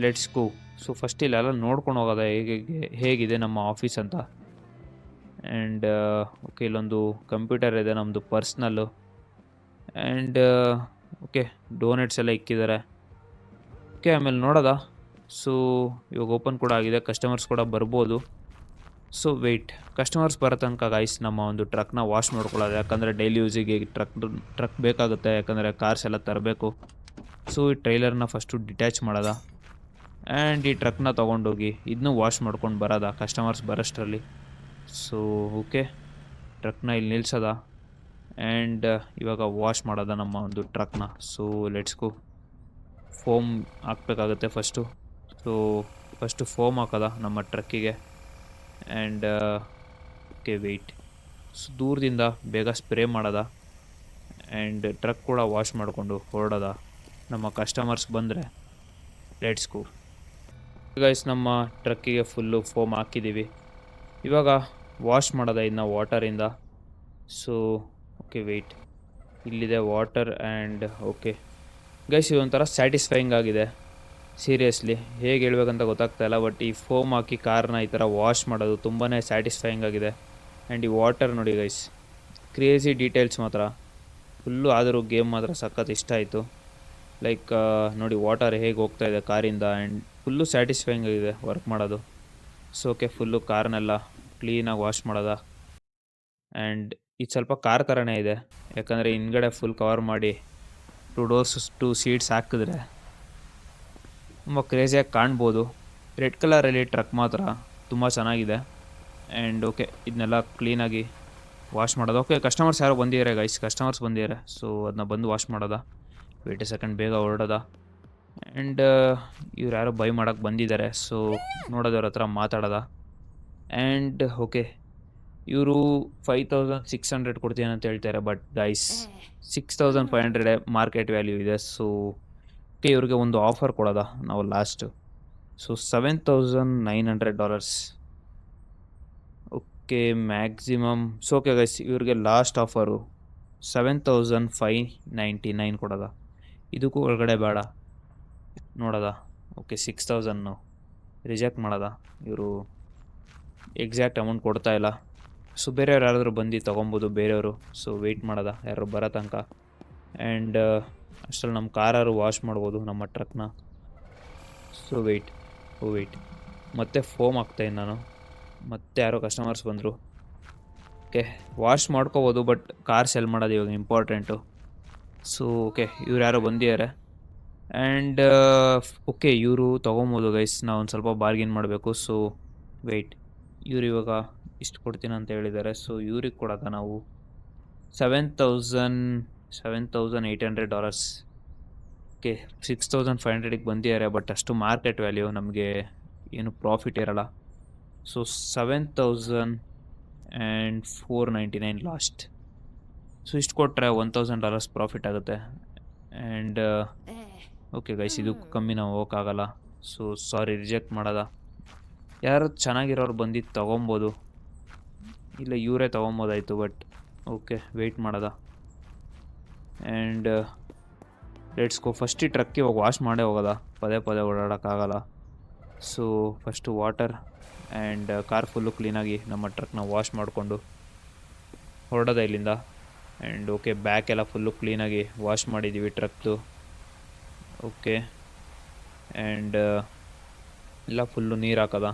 let's go. So first ಇಲ್ಲೆಲ್ಲ ನೋಡ್ಕೊಂಡು ಹೋಗೋದ ಹೇಗಿದೆ ನಮ್ಮ ಆಫೀಸ್ ಅಂತ. ಆ್ಯಂಡ್ ಓಕೆ, ಇಲ್ಲೊಂದು ಕಂಪ್ಯೂಟರ್ ಇದೆ ನಮ್ಮದು ಪರ್ಸ್ನಲ್ಲು. ಆ್ಯಂಡ್ ಓಕೆ, ಡೋನೆಟ್ಸ್ ಎಲ್ಲ ಇಕ್ಕಿದ್ದಾರೆ. ಓಕೆ, ಆಮೇಲೆ ನೋಡೋದಾ. ಸೊ ಇವಾಗ ಓಪನ್ ಕೂಡ ಆಗಿದೆ, ಕಸ್ಟಮರ್ಸ್ ಕೂಡ ಬರ್ಬೋದು. ಸೊ ವೆಯ್ಟ್, ಕಸ್ಟಮರ್ಸ್ ಬರೋ ತನಕ ಗೈಸ್ ನಮ್ಮ ಒಂದು ಟ್ರಕ್ನ ವಾಶ್ ಮಾಡ್ಕೊಳ್ಳೋದು, ಯಾಕಂದರೆ ಡೈಲಿ ಯೂಸಿಗೆ ಟ್ರಕ್ ಬೇಕಾಗುತ್ತೆ, ಯಾಕಂದರೆ ಕಾರ್ಸ್ ಎಲ್ಲ ತರಬೇಕು. ಸೊ ಈ ಟ್ರೈಲರ್ನ ಫಸ್ಟು ಡಿಟ್ಯಾಚ್ ಮಾಡೋದ ಆ್ಯಂಡ್ ಈ ಟ್ರಕ್ನ ತೊಗೊಂಡೋಗಿ ಇದನ್ನೂ ವಾಶ್ ಮಾಡ್ಕೊಂಡು ಬರೋದ ಕಸ್ಟಮರ್ಸ್ ಬರೋಷ್ಟರಲ್ಲಿ. ಸೊ ಓಕೆ, ಟ್ರಕ್ನ ಇಲ್ಲಿ ನಿಲ್ಸೋದ ಆ್ಯಂಡ್ ಇವಾಗ ವಾಶ್ ಮಾಡೋದ ನಮ್ಮ ಒಂದು ಟ್ರಕ್ನ. So let's go. ಫೋಮ್ ಹಾಕಬೇಕಾಗುತ್ತೆ ಫಸ್ಟು. ಸೊ ಫಸ್ಟು ಫೋಮ್ ಹಾಕೋದ ನಮ್ಮ ಟ್ರಕ್ಕಿಗೆ ಆ್ಯಂಡ್ ಓಕೆ ವೆಯ್ಟ್. ಸೊ ದೂರದಿಂದ ಬೇಗ ಸ್ಪ್ರೇ ಮಾಡೋದ ಆ್ಯಂಡ್ ಟ್ರಕ್ ಕೂಡ ವಾಶ್ ಮಾಡಿಕೊಂಡು ಹೊರಡೋದ. ನಮ್ಮ ಕಸ್ಟಮರ್ಸ್ ಬಂದರೆ ಲೆಟ್ಸ್ ಗೋ. ಗೈಸ್ ನಮ್ಮ ಟ್ರಕ್ಕಿಗೆ ಫುಲ್ಲು ಫೋಮ್ ಹಾಕಿದ್ದೀವಿ. ಇವಾಗ ವಾಶ್ ಮಾಡೋದ ಇದನ್ನ ವಾಟರಿಂದ. ಸೊ ಓಕೆ ವೆಯ್ಟ್, ಇಲ್ಲಿದೆ ವಾಟರ್ ಆ್ಯಂಡ್ ಓಕೆ ಗೈಸ್, ಇದೊಂಥರ ಸ್ಯಾಟಿಸ್ಫೈಯಿಂಗ್ ಆಗಿದೆ ಸೀರಿಯಸ್ಲಿ. ಹೇಗೆ ಹೇಳ್ಬೇಕಂತ ಗೊತ್ತಾಗ್ತಾಯಿಲ್ಲ, ಬಟ್ ಈ ಫೋಮ್ ಹಾಕಿ ಕಾರ್ನ ಈ ಥರ ವಾಶ್ ಮಾಡೋದು ತುಂಬಾ ಸ್ಯಾಟಿಸ್ಫೈಯಿಂಗ್ ಆಗಿದೆ. ಆ್ಯಂಡ್ ಈ ವಾಟರ್ ನೋಡಿ ಗೈಸ್, ಕ್ರೇಜಿ ಡೀಟೇಲ್ಸ್ ಮಾತ್ರ ಫುಲ್ಲು. ಆದರೂ ಗೇಮ್ ಮಾತ್ರ ಸಖತ್ ಇಷ್ಟ ಆಯಿತು. ಲೈಕ್ ನೋಡಿ ವಾಟರ್ ಹೇಗೆ ಹೋಗ್ತಾ ಇದೆ ಕಾರಿಂದ ಆ್ಯಂಡ್ ಫುಲ್ಲು ಸ್ಯಾಟಿಸ್ಫೈಯಿಂಗ್ ಆಗಿದೆ ವರ್ಕ್ ಮಾಡೋದು. ಸೊ ಓಕೆ, ಫುಲ್ಲು ಕಾರ್ನೆಲ್ಲ ಕ್ಲೀನಾಗಿ ವಾಶ್ ಮಾಡೋದ. ಆ್ಯಂಡ್ ಇದು ಸ್ವಲ್ಪ ಕಾರ್ ಥರನೇ ಇದೆ, ಯಾಕಂದರೆ ಹಿಂದ್ಗಡೆ ಫುಲ್ ಕವರ್ ಮಾಡಿ 2 ಡೋರ್ಸ್ 2 ಸೀಟ್ಸ್ ಹಾಕಿದ್ರೆ ತುಂಬ ಕ್ರೇಜಿಯಾಗಿ ಕಾಣ್ಬೋದು. ರೆಡ್ ಕಲರಲ್ಲಿ ಟ್ರಕ್ ಮಾತ್ರ ತುಂಬ ಚೆನ್ನಾಗಿದೆ. ಆ್ಯಂಡ್ ಓಕೆ, ಇದನ್ನೆಲ್ಲ ಕ್ಲೀನಾಗಿ ವಾಶ್ ಮಾಡೋದು. ಓಕೆ, ಕಸ್ಟಮರ್ಸ್ ಯಾರೋ ಬಂದಿದ್ದಾರೆ ಗೈಸ್, ಕಸ್ಟಮರ್ಸ್ ಬಂದಿದ್ದಾರೆ. ಸೊ ಅದನ್ನ ಬಂದು ವಾಶ್ ಮಾಡೋದ. ವೇಟ್ ಸೆಕೆಂಡ್, ಬೇಗ ಹೊರಡೋದ. ಆ್ಯಂಡ್ ಇವ್ರು ಯಾರೋ ಬೈ ಮಾಡೋಕ್ಕೆ ಬಂದಿದ್ದಾರೆ. ಸೊ ನೋಡೋದವ್ರ ಹತ್ರ ಮಾತಾಡೋದ. ಆ್ಯಂಡ್ ಓಕೆ, ಇವರು 5600 ಕೊಡ್ತೀನಿ ಅಂತ ಹೇಳ್ತಾರೆ, ಬಟ್ ಗೈಸ್ 6500 ಮಾರ್ಕೆಟ್ ವ್ಯಾಲ್ಯೂ ಇದೆ. ಸೊ ಓಕೆ, ಇವ್ರಿಗೆ ಒಂದು ಆಫರ್ ಕೊಡೋದ ನಾವು last. So $7900. Okay, maximum. So okay guys, ಇವ್ರಿಗೆ ಲಾಸ್ಟ್ ಆಫರು 7599 ಕೊಡೋದ. ಇದಕ್ಕೂ ಒಳಗಡೆ ಬೇಡ ನೋಡೋದ. ಓಕೆ, 6000 ರಿಜೆಕ್ಟ್ ಮಾಡೋದ. ಇವರು ಎಕ್ಸಾಕ್ಟ್ ಅಮೌಂಟ್ ಕೊಡ್ತಾಯಿಲ್ಲ. ಸೊ ಬೇರೆಯವ್ರು ಯಾರಾದರೂ ಬಂದು ತೊಗೊಬೋದು ಬೇರೆಯವರು. ಸೊ ವೆಯ್ಟ್ ಮಾಡೋದ ಯಾರು ಬರೋ ತನಕ. ಆ್ಯಂಡ್ ಅಷ್ಟರಲ್ಲಿ ನಮ್ಮ ಕಾರಾರು ವಾಶ್ ಮಾಡ್ಬೋದು ನಮ್ಮ ಟ್ರಕ್ನ. ಸೊ ವೆಯ್ಟ್ ಮತ್ತೆ ಫೋಮ್ ಹಾಕ್ತಾಯಿದ್ದೀನಿ ನಾನು. ಮತ್ತೆ ಯಾರೋ ಕಸ್ಟಮರ್ಸ್ ಬಂದರು. ಓಕೆ, ವಾಶ್ ಮಾಡ್ಕೋಬೋದು, ಬಟ್ ಕಾರ್ ಸೆಲ್ ಮಾಡೋದು ಇವಾಗ ಇಂಪಾರ್ಟೆಂಟು. ಸೊ ಓಕೆ, ಇವ್ರು ಯಾರೋ ಬಂದಿದ್ದಾರೆ. ಆ್ಯಂಡ್ ಓಕೆ, ಇವರು ತೊಗೊಬೋದು ಗೈಸ್, ನಾವು ಒಂದು ಸ್ವಲ್ಪ ಬಾರ್ಗಿನ್ ಮಾಡಬೇಕು. ಸೊ ವೆಯ್ಟ್, ಇವ್ರು ಇವಾಗ ಇಷ್ಟು ಕೊಡ್ತೀನಿ ಅಂತ ಹೇಳಿದ್ದಾರೆ. ಸೊ ಇವ್ರಿಗೆ ಕೊಡೋದ ನಾವು $7800. ಓಕೆ, 6500ಗೆ ಬಂದಿದ್ದಾರೆ, ಬಟ್ ಅಷ್ಟು ಮಾರ್ಕೆಟ್ ವ್ಯಾಲ್ಯೂ ನಮಗೆ ಏನು ಪ್ರಾಫಿಟ್ ಇರೋಲ್ಲ. So $7499 last. ಸೊ ಇಷ್ಟು ಕೊಟ್ಟರೆ $1000 ಪ್ರಾಫಿಟ್ ಆಗುತ್ತೆ. ಆ್ಯಂಡ್ ಓಕೆ ಗೈಸ್, ಇದಕ್ಕೂ ಕಮ್ಮಿ ನಾವು ಹೋಗೋಕ್ಕಾಗಲ್ಲ. ಸೊ ಸಾರಿ, ರಿಜೆಕ್ಟ್ ಮಾಡೋದ. ಯಾರು ಚೆನ್ನಾಗಿರೋರು ಬಂದು ತೊಗೊಬೋದು, ಇಲ್ಲ ಇವರೇ ತೊಗೊಬೋದಾಯಿತು, ಬಟ್ ಓಕೆ ವೆಯ್ಟ್ ಮಾಡೋದ. And let's go. ಫಸ್ಟ್ ಈ ಟ್ರಕ್ಕಿಗೆ ಹೋಗಿ ವಾಶ್ ಮಾಡೇ ಹೋಗೋದ, ಪದೇ ಓಡಾಡೋಕ್ಕಾಗಲ್ಲ. So first water and car full ಕ್ಲೀನಾಗಿ ನಮ್ಮ ಟ್ರಕ್ನ ವಾಶ್ ಮಾಡಿಕೊಂಡು ಹೊರಡೋದ ಇಲ್ಲಿಂದ. ಆ್ಯಂಡ್ ಓಕೆ, ಬ್ಯಾಕ್ ಎಲ್ಲ ಫುಲ್ಲು ಕ್ಲೀನಾಗಿ ವಾಶ್ ಮಾಡಿದ್ದೀವಿ ಟ್ರಕ್ದು. ಓಕೆ, ಆ್ಯಂಡ್ ಎಲ್ಲ ಫುಲ್ಲು ನೀರು ಹಾಕೋದ.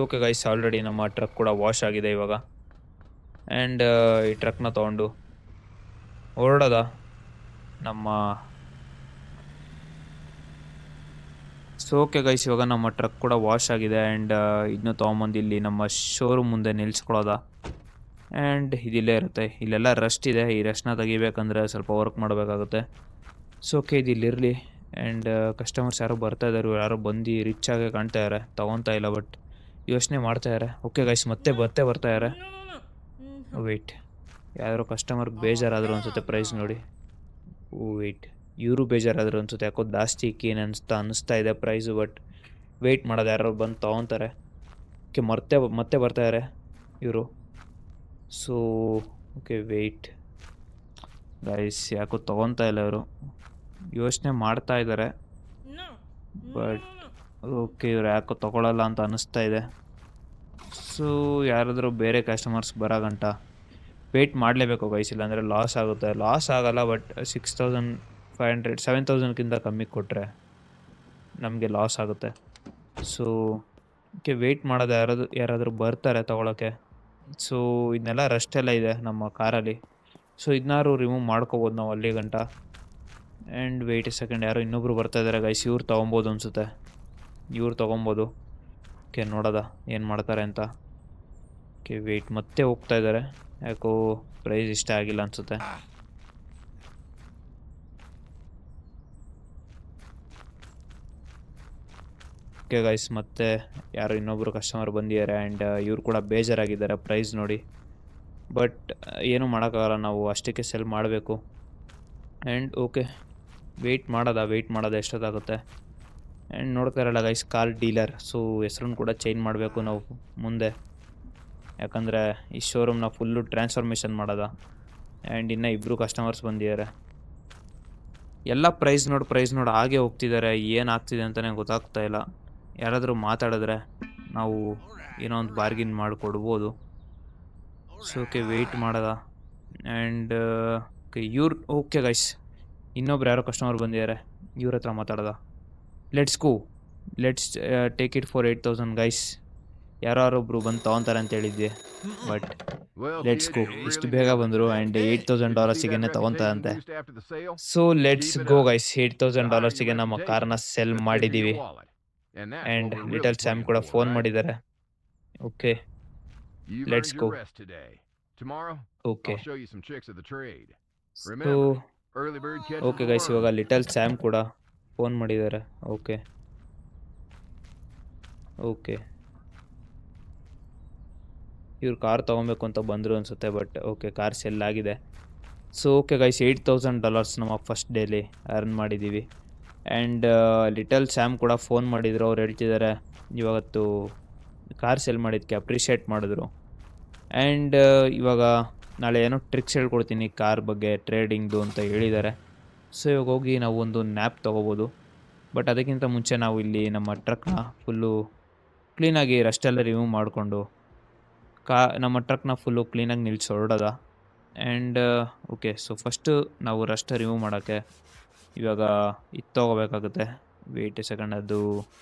ಓಕೆ ಗೈಸ್, ಆಲ್ರೆಡಿ ನಮ್ಮ ಟ್ರಕ್ ಕೂಡ ವಾಶ್ ಆಗಿದೆ ಇವಾಗ. ಆ್ಯಂಡ್ ಈ ಟ್ರಕ್ನ ತೊಗೊಂಡು ಹೊರಡೋದ ನಮ್ಮ. ಸೊ ಓಕೆ ಗೈಸ್, ಇವಾಗ ನಮ್ಮ ಟ್ರಕ್ ಕೂಡ ವಾಶ್ ಆಗಿದೆ. ಆ್ಯಂಡ್ ಇದನ್ನು ತೊಗೊಂಬಂದು ಇಲ್ಲಿ ನಮ್ಮ ಶೋರೂಮ್ ಮುಂದೆ ನಿಲ್ಲಿಸ್ಕೊಳ್ಳೋದ. ಆ್ಯಂಡ್ ಇದಿಲ್ಲೇ ಇರುತ್ತೆ, ಇಲ್ಲೆಲ್ಲ ರಸ್ಟ್ ಇದೆ. ಈ ರಸ್ಟ್ನ ತೆಗಿಬೇಕಂದ್ರೆ ಸ್ವಲ್ಪ ವರ್ಕ್ ಮಾಡಬೇಕಾಗುತ್ತೆ. ಸೊ ಓಕೆ, ಇದು ಇಲ್ಲಿರಲಿ. ಆ್ಯಂಡ್ ಕಸ್ಟಮರ್ಸ್ ಯಾರೋ ಬರ್ತಾಯಿದ್ದಾರೆ, ಯಾರೋ ಬಂದು ರಿಚ್ ಆಗಿ ಕಾಣ್ತಾ ಇದ್ದಾರೆ, ತೊಗೊತಾ ಇಲ್ಲ, ಬಟ್ ಯೋಚನೆ ಮಾಡ್ತಾಯಿದ್ದಾರೆ. ಓಕೆ ಗೈಸ್, ಮತ್ತೆ ಬರ್ತಾಯಿದ್ದಾರೆ. ವೆಯ್ಟ್, ಯಾರೋ ಕಸ್ಟಮರ್ ಬೇಜಾರಾದರು ಅನಿಸುತ್ತೆ ಪ್ರೈಸ್ ನೋಡಿ. ವೆಯ್ಟ್, ಇವರು ಬೇಜಾರಾದರು ಅನಿಸುತ್ತೆ, ಯಾಕೋ ಜಾಸ್ತಿ ಇಕ್ಕೇನು ಅನ್ನಿಸ್ತಾ ಇದೆ ಪ್ರೈಸು. ಬಟ್ ವೆಯ್ಟ್ ಮಾಡೋದು, ಯಾರೋ ಬಂದು ತೊಗೊತಾರೆ. ಓಕೆ, ಮತ್ತೆ ಬರ್ತಾಯಿದ್ದಾರೆ ಇವರು. ಸೊ ಓಕೆ ವೆಯ್ಟ್ ಗೈಸ್, ಯಾಕೋ ತೊಗೊತಾ ಇಲ್ಲ ಇವರು, ಯೋಚನೆ ಮಾಡ್ತಾ ಇದ್ದಾರೆ. ಬಟ್ ಓಕೆ, ಇವ್ರು ಯಾಕೋ ತೊಗೊಳಲ್ಲ ಅಂತ ಅನ್ನಿಸ್ತಾ ಇದೆ. ಸೊ ಯಾರಾದರೂ ಬೇರೆ ಕಸ್ಟಮರ್ಸ್ ಬರೋ ಗಂಟ ವೆಯ್ಟ್ ಮಾಡಲೇಬೇಕು ಗೈಸ್, ಇಲ್ಲಾಂದರೆ ಲಾಸ್ ಆಗುತ್ತೆ. ಲಾಸ್ ಆಗೋಲ್ಲ, ಬಟ್ 500 7000ಕ್ಕಿಂತ ಕಮ್ಮಿ ಕೊಟ್ಟರೆ ನಮಗೆ ಲಾಸ್ ಆಗುತ್ತೆ. ಸೊ ಓಕೆ, ವೆಯ್ಟ್ ಮಾಡೋದು ಯಾರಾದರೂ ಬರ್ತಾರೆ ತೊಗೊಳಕ್ಕೆ. ಸೊ ಇದನ್ನೆಲ್ಲ ರಸ್ಟೆಲ್ಲ ಇದೆ ನಮ್ಮ ಕಾರಲ್ಲಿ. ಸೊ ಇದನ್ನಾದ್ರು ರಿಮೂವ್ ಮಾಡ್ಕೋಬೋದು ನಾವು ಅಲ್ಲಿ ಗಂಟ. ಆ್ಯಂಡ್ ವೆಯ್ಟ್ ಎ ಸೆಕೆಂಡ್, ಯಾರೋ ಇನ್ನೊಬ್ರು ಬರ್ತಾ ಇದ್ದಾರೆ ಗೈಸ್. ಇವ್ರು ತೊಗೊಬೋದು ಅನಿಸುತ್ತೆ, ಇವ್ರು ತೊಗೊಬೋದು. ಓಕೆ, ನೋಡೋದ ಏನು ಮಾಡ್ತಾರೆ ಅಂತ. ಓಕೆ ವೆಯ್ಟ್, ಮತ್ತೆ ಹೋಗ್ತಾ ಇದ್ದಾರೆ. ಯಾಕೋ ಪ್ರೈಸ್ ಇಷ್ಟ ಆಗಿಲ್ಲ ಅನಿಸುತ್ತೆ. ಓಕೆ ಗೈಸ್, ಮತ್ತೆ ಯಾರೋ ಇನ್ನೊಬ್ಬರು ಕಸ್ಟಮರ್ ಬಂದಿದ್ದಾರೆ. ಆ್ಯಂಡ್ ಇವ್ರು ಕೂಡ ಬೇಜಾರಾಗಿದ್ದಾರೆ ಪ್ರೈಸ್ ನೋಡಿ. ಬಟ್ ಏನೂ ಮಾಡೋಕ್ಕಾಗಲ್ಲ, ನಾವು ಅಷ್ಟಕ್ಕೆ ಸೆಲ್ ಮಾಡಬೇಕು. ಆ್ಯಂಡ್ ಓಕೆ, ವೆಯ್ಟ್ ಮಾಡೋದ ಎಷ್ಟೊತ್ತಾಗುತ್ತೆ. ಆ್ಯಂಡ್ ನೋಡ್ತಾ ಇರಲ್ಲ ಗೈಸ್, ಕಾರ್ ಡೀಲರ್. ಸೊ ಹೆಸ್ರನ್ನು ಕೂಡ ಚೇಂಜ್ ಮಾಡಬೇಕು ನಾವು ಮುಂದೆ, ಯಾಕಂದರೆ ಈ ಶೋರೂಮ್ನ ಫುಲ್ಲು ಟ್ರಾನ್ಸ್ಫಾರ್ಮೇಷನ್ ಮಾಡೋದ. ಆ್ಯಂಡ್ ಇನ್ನೂ ಇಬ್ಬರು ಕಸ್ಟಮರ್ಸ್ ಬಂದಿದ್ದಾರೆ. ಎಲ್ಲ ಪ್ರೈಸ್ ನೋಡಿ ಹಾಗೆ ಹೋಗ್ತಿದ್ದಾರೆ. ಏನಾಗ್ತಿದೆ ಅಂತಲೇ ಗೊತ್ತಾಗ್ತಾ ಇಲ್ಲ. ಯಾರಾದರೂ ಮಾತಾಡಿದ್ರೆ ನಾವು ಏನೋ ಒಂದು ಬಾರ್ಗಿನ್ ಮಾಡಿಕೊಡ್ಬೋದು. ಸೊ ಓಕೆ, ವೆಯ್ಟ್ ಮಾಡೋದ. ಆ್ಯಂಡ್ ಓಕೆ ಗೈಸ್, ಇನ್ನೊಬ್ರು ಯಾರೋ ಕಸ್ಟಮರ್ ಬಂದಿದ್ದಾರೆ. ಇವ್ರ ಹತ್ರ ಮಾತಾಡೋದ. Let's take it for 8000 guys. ಯಾರೊಬ್ಬರು ಬಂದು ತೊಗೊತಾರೆ ಅಂತ ಹೇಳಿದ್ವಿ, ಬಟ್ ಲೆಟ್ಸ್ ಗೋ. ಇಷ್ಟು ಬೇಗ ಬಂದರು. ಆ್ಯಂಡ್ $8000 ತೊಗೊತಾರಂತೆ. ಸೊ ಲೆಟ್ಸ್ ಗೋ ಗೈಸ್, $8000 ನಮ್ಮ ಕಾರ್ನ ಸೆಲ್ ಮಾಡಿದ್ದೀವಿ. ಆ್ಯಂಡ್ ಲಿಟಲ್ ಸ್ಯಾಮ್ ಕೂಡ ಫೋನ್ ಮಾಡಿದ್ದಾರೆ. Okay, let's go. Okay, so okay guys, ಇವಾಗ ಲಿಟಲ್ ಸ್ಯಾಮ್ ಕೂಡ ಫೋನ್ ಮಾಡಿದ್ದಾರೆ. ಓಕೆ ಇವ್ರು ಕಾರ್ ತೊಗೊಬೇಕು ಅಂತ ಬಂದರು ಅನಿಸುತ್ತೆ. ಬಟ್ ಓಕೆ, ಕಾರ್ ಸೆಲ್ ಆಗಿದೆ. ಸೊ ಓಕೆ ಗೈಸ್, $8000 ನಮ್ಮ ಫಸ್ಟ್ ಡೇಲಿ ಅರ್ನ್ ಮಾಡಿದ್ದೀವಿ. ಆ್ಯಂಡ್ ಲಿಟಲ್ ಸ್ಯಾಮ್ ಕೂಡ ಫೋನ್ ಮಾಡಿದರು. ಅವ್ರು ಹೇಳ್ತಿದ್ದಾರೆ ಇವತ್ತು ಕಾರ್ ಸೆಲ್ ಮಾಡಿದ್ದಕ್ಕೆ ಅಪ್ರಿಷಿಯೇಟ್ ಮಾಡಿದ್ರು. ಆ್ಯಂಡ್ ಇವಾಗ ನಾಳೆ ಏನೋ ಟ್ರಿಕ್ಸ್ ಹೇಳ್ಕೊಡ್ತೀನಿ ಕಾರ್ ಬಗ್ಗೆ, ಟ್ರೇಡಿಂಗ್ದು ಅಂತ ಹೇಳಿದ್ದಾರೆ. ಸೊ ಇವಾಗ ಹೋಗಿ ನಾವು ಒಂದು ನ್ಯಾಪ್ ತೊಗೋಬೋದು. ಬಟ್ ಅದಕ್ಕಿಂತ ಮುಂಚೆ ನಾವು ಇಲ್ಲಿ ನಮ್ಮ ಟ್ರಕ್ನ ಫುಲ್ಲು ಕ್ಲೀನಾಗಿ ರಸ್ಟೆಲ್ಲ ರಿಮೂವ್ ಮಾಡಿಕೊಂಡು ನಮ್ಮ ಟ್ರಕ್ನ ಫುಲ್ಲು ಕ್ಲೀನಾಗಿ ನಿಲ್ಲಿಸಿ ಹೊರಡೋದ. ಆ್ಯಂಡ್ ಓಕೆ, ಸೊ ಫಸ್ಟು ನಾವು ರಸ್ಟ್ ರಿಮೂವ್ ಮಾಡೋಕ್ಕೆ ಇವಾಗ ಇದು ತೊಗೋಬೇಕಾಗುತ್ತೆ. ವೆಯ್ಟ್ ಎ ಸೆಕೆಂಡ್, ಅದು